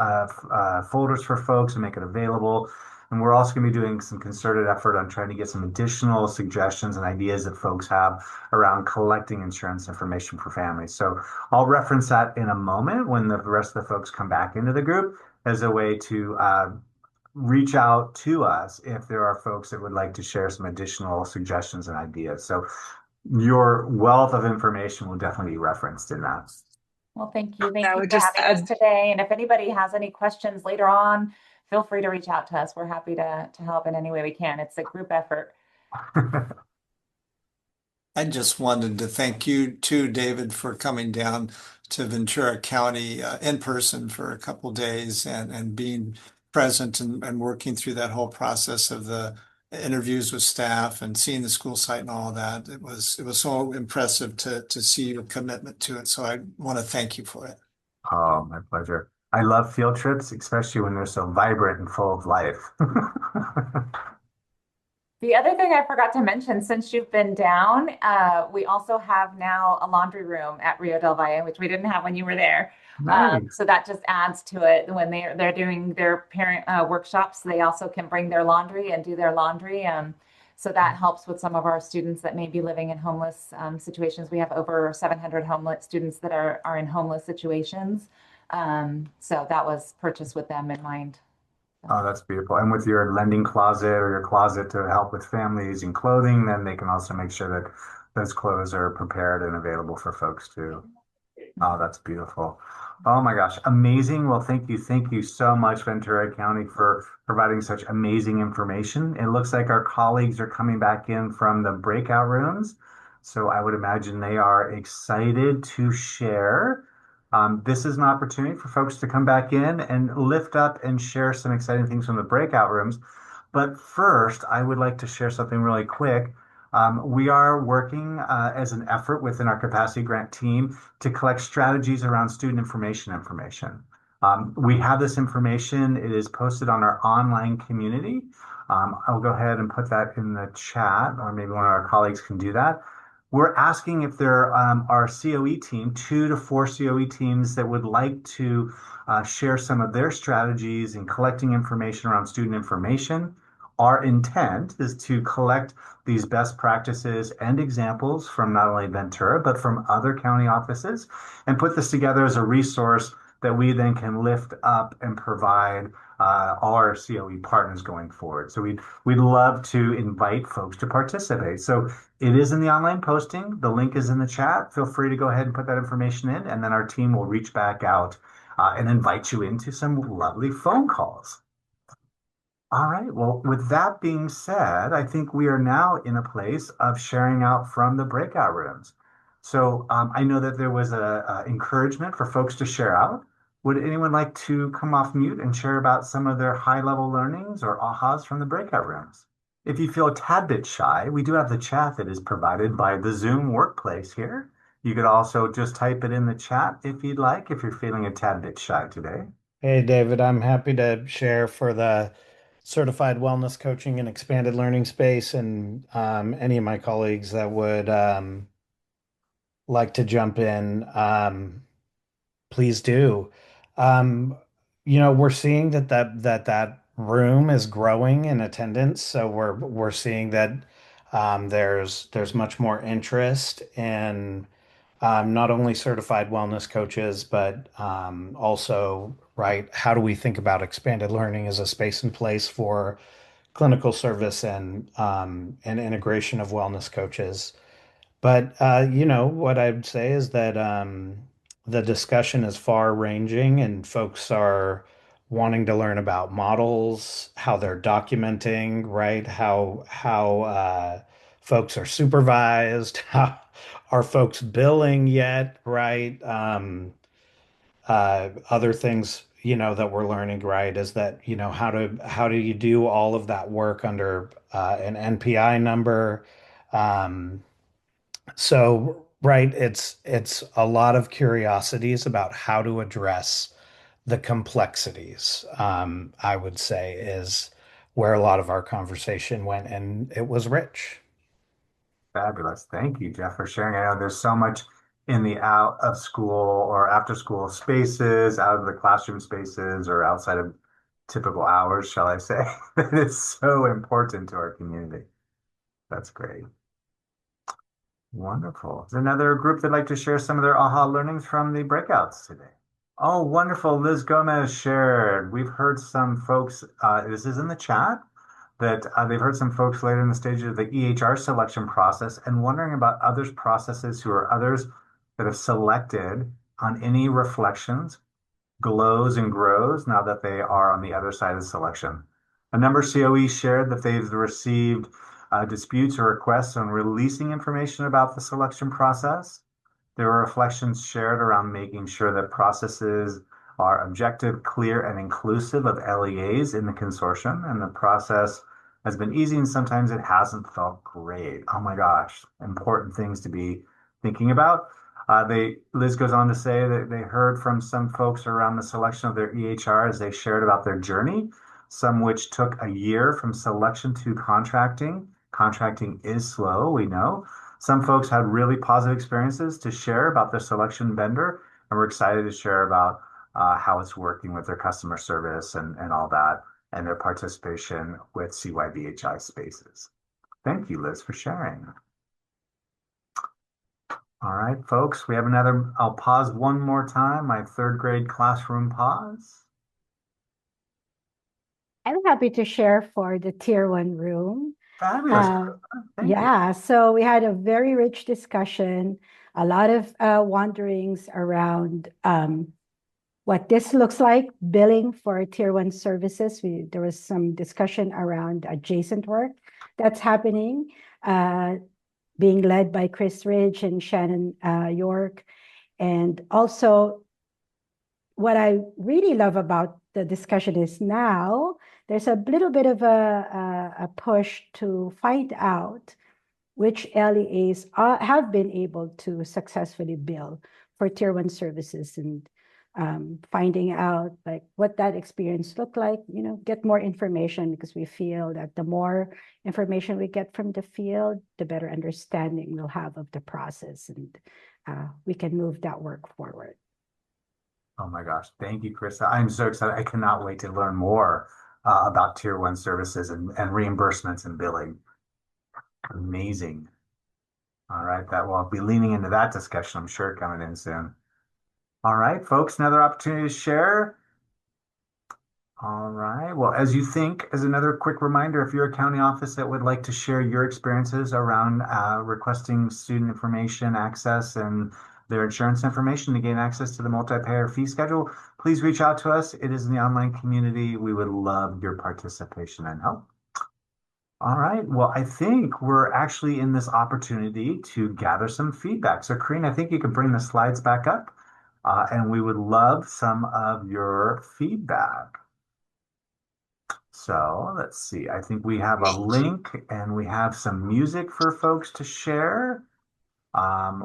Speaker 9: folders for folks and make it available. And we're also going to be doing some concerted effort on trying to get some additional suggestions and ideas that folks have around collecting insurance information for families. So I'll reference that in a moment when the rest of the folks come back into the group as a way to reach out to us if there are folks that would like to share some additional suggestions and ideas. So your wealth of information will definitely be referenced in that.
Speaker 7: Well, thank you. Thank
Speaker 10: I
Speaker 7: you
Speaker 10: would
Speaker 7: for
Speaker 10: just
Speaker 7: having us
Speaker 10: add,
Speaker 7: today. And if anybody has any questions later on, feel free to reach out to us. We're happy to help in any way we can. It's a group effort.
Speaker 6: I just wanted to thank you too, David, for coming down to Ventura County in person for a couple days and being present and working through that whole process of the interviews with staff and seeing the school site and all of that. It was so impressive to see your commitment to it. So I want to thank you for it.
Speaker 9: Oh, my pleasure. I love field trips, especially when they're so vibrant and full of life.
Speaker 7: The other thing I forgot to mention, since you've been down, we also have now a laundry room at Rio del Valle, which we didn't have when you were there.
Speaker 9: Nice.
Speaker 7: So that just adds to it. When they're doing their parent workshops, they also can bring their laundry and do their laundry. So that helps with some of our students that may be living in homeless situations. We have over 700 homeless students that are in homeless situations. So that was purchased with them in mind.
Speaker 9: Oh, that's beautiful. And with your lending closet or your closet to help with families and clothing, then they can also make sure that those clothes are prepared and available for folks too. Oh, that's beautiful. Oh my gosh, amazing. Well, thank you. Thank you so much, Ventura County, for providing such amazing information. It looks like our colleagues are coming back in from the breakout rooms. So I would imagine they are excited to share. This is an opportunity for folks to come back in and lift up and share some exciting things from the breakout rooms. But first, I would like to share something really quick. We are working as an effort within our capacity grant team to collect strategies around student information. We have this information. It is posted on our online community. I'll go ahead and put that in the chat, or maybe one of our colleagues can do that. We're asking if there are COE team, 2 to 4 COE teams that would like to share some of their strategies in collecting information around student information. Our intent is to collect these best practices and examples from not only Ventura, but from other county offices and put this together as a resource that we then can lift up and provide all our COE partners going forward. So we'd love to invite folks to participate. So it is in the online posting. The link is in the chat. Feel free to go ahead and put that information in, and then our team will reach back out and invite you into some lovely phone calls. All right. Well, with that being said, I think we are now in a place of sharing out from the breakout rooms. So I know that there was a encouragement for folks to share out. Would anyone like to come off mute and share about some of their high-level learnings or ahas from the breakout rooms? If you feel a tad bit shy, we do have the chat that is provided by the Zoom workplace here. You could also just type it in the chat if you'd like, if you're feeling a tad bit shy today.
Speaker 1: Hey, David, I'm happy to share for the certified wellness coaching and expanded learning space, and any of my colleagues that would like to jump in, please do. Um, we're seeing that room is growing in attendance, so we're seeing that there's much more interest in not only certified wellness coaches, but also, right, how do we think about expanded learning as a space and place for clinical service and integration of wellness coaches? But what I'd say is that the discussion is far ranging, and folks are
Speaker 13: wanting to learn about models, how they're documenting, right? How folks are supervised, how are folks billing yet, right? Other things, that we're learning, right, is that, how do you do all of that work under an NPI number? Um, so, right, it's a lot of curiosities about how to address the complexities, I would say, is where a lot of our conversation went, and it was rich.
Speaker 9: Fabulous. Thank you, Jeff, for sharing. I know there's so much in the out of school or after school spaces, out of the classroom spaces, or outside of typical hours, shall I say, that is so important to our community. That's great. Wonderful. Is there another group that'd like to share some of their aha learnings from the breakouts today? Oh, wonderful. Liz Gomez shared. We've heard some folks, this is in the chat, that they've heard some folks later in the stage of the EHR selection process and wondering about others' processes who are others that have selected on any reflections, glows and grows now that they are on the other side of the selection. A number of COEs shared that they've received disputes or requests on releasing information about the selection process. There were reflections shared around making sure that processes are objective, clear, and inclusive of LEAs in the consortium, and the process has been easy and sometimes it hasn't felt great. Oh my gosh, important things to be thinking about. Liz goes on to say that they heard from some folks around the selection of their EHR as they shared about their journey, some which took a year from selection to contracting. Contracting is slow, we know. Some folks had really positive experiences to share about their selection vendor, and we're excited to share about how it's working with their customer service and all that, and their participation with CYBHI spaces. Thank you, Liz, for sharing. All right, folks, we have another, I'll pause one more time, my third grade classroom pause.
Speaker 8: I'm happy to share for the Tier 1 room.
Speaker 9: Fabulous. Thank you.
Speaker 8: Yeah, so we had a very rich discussion, a lot of wanderings around what this looks like, billing for Tier 1 services. There was some discussion around adjacent work that's happening, being led by Chris Ridge and Shannon York. And also, what I really love about the discussion is now there's a little bit of a push to find out which LEAs have been able to successfully bill for Tier 1 services, and finding out like what that experience looked like, get more information, because we feel that the more information we get from the field, the better understanding we'll have of the process, and we can move that work forward.
Speaker 9: Oh my gosh. Thank you, Krista. I'm so excited. I cannot wait to learn more about Tier 1 services and reimbursements and billing. Amazing. All right. I'll be leaning into that discussion, I'm sure, coming in soon. All right, folks, another opportunity to share. All right. Well, as you think, as another quick reminder, if you're a county office that would like to share your experiences around requesting student information access and their insurance information to gain access to the multi-payer fee schedule, please reach out to us. It is in the online community. We would love your participation and help. All right. Well, I think we're actually in this opportunity to gather some feedback. So, Karina, I think you can bring the slides back up, and we would love some of your feedback. So let's see. I think we have a link and we have some music for folks to share.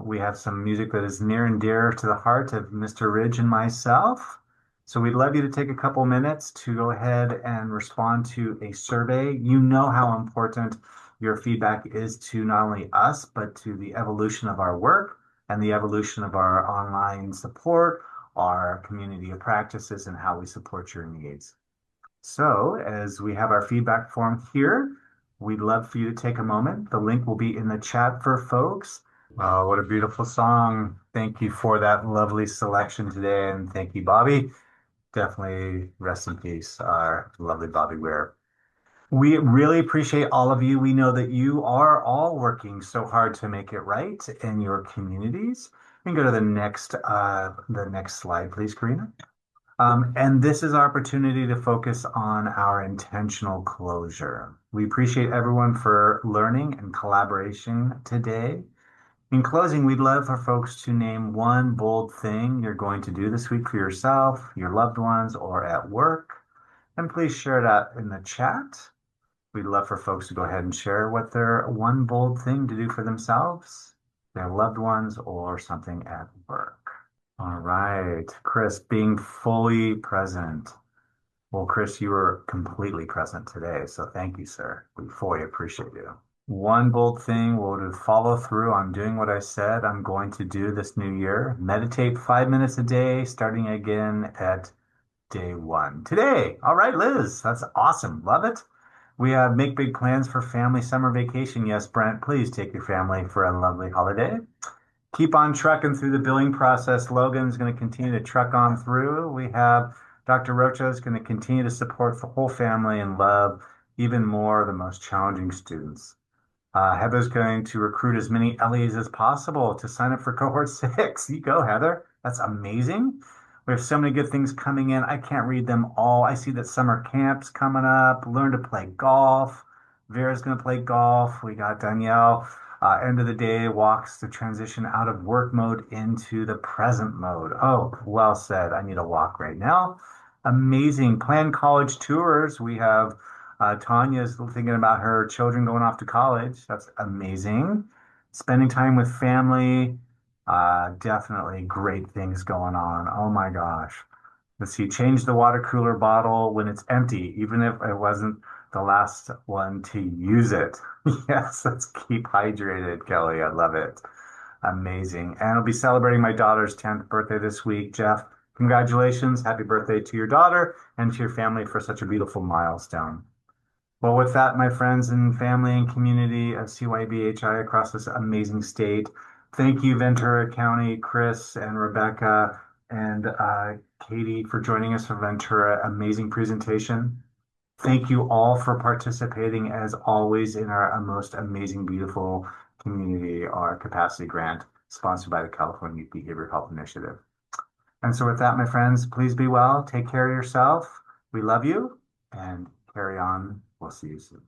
Speaker 9: We have some music that is near and dear to the heart of Mr. Ridge and myself. So we'd love you to take a couple minutes to go ahead and respond to a survey. You know how important your feedback is to not only us, but to the evolution of our work and the evolution of our online support, our community of practices, and how we support your needs. So as we have our feedback form here, we'd love for you to take a moment. The link will be in the chat for folks. Oh, what a beautiful song. Thank you for that lovely selection today. And thank you, Bobby. Definitely rest in peace, our lovely Bobby Ware. We really appreciate all of you. We know that you are all working so hard to make it right in your communities. We can go to the next slide, please, Karina. And this is our opportunity to focus on our intentional closure. We appreciate everyone for learning and collaboration today. In closing, we'd love for folks to name one bold thing you're going to do this week for yourself, your loved ones, or at work. And please share that in the chat. We'd love for folks to go ahead and share what their one bold thing to do for themselves, their loved ones, or something at work. All right, Chris, being fully present. Well, Chris, you were completely present today, so thank you, sir. We fully appreciate you. One bold thing will to follow through on doing what I said I'm going to do this new year. Meditate 5 minutes a day, starting again at day 1. Today. All right, Liz, that's awesome. Love it. We have make big plans for family summer vacation. Yes, Brent, please take your family for a lovely holiday. Keep on trucking through the billing process. Logan's going to continue to truck on through. We have Dr. Rocha is going to continue to support the whole family and love even more the most challenging students. Heather's going to recruit as many LEs as possible to sign up for cohort 6. You go, Heather. That's amazing. We have so many good things coming in. I can't read them all. I see that summer camp's coming up. Learn to play golf. Vera's going to play golf. We got Danielle. End of the day walks the transition out of work mode into the present mode. Oh, well said. I need a walk right now. Amazing. Planned college tours. We have Tanya's thinking about her children going off to college. That's amazing. Spending time with family. Definitely great things going on. Oh my gosh. Let's see, change the water cooler bottle when it's empty, even if it wasn't the last one to use it. Yes, let's keep hydrated, Kelly. I love it. Amazing. And I'll be celebrating my daughter's 10th birthday this week. Jeff, congratulations. Happy birthday to your daughter and to your family for such a beautiful milestone. Well, with that, my friends and family and community of CYBHI across this amazing state, thank you, Ventura County, Chris and Rebecca and Katie for joining us for Ventura. Amazing presentation. Thank you all for participating as always in our most amazing, beautiful community, our capacity grant sponsored by the California Youth Behavioral Health Initiative. And so with that, my friends, please be well. Take care of yourself. We love you and carry on. We'll see you soon.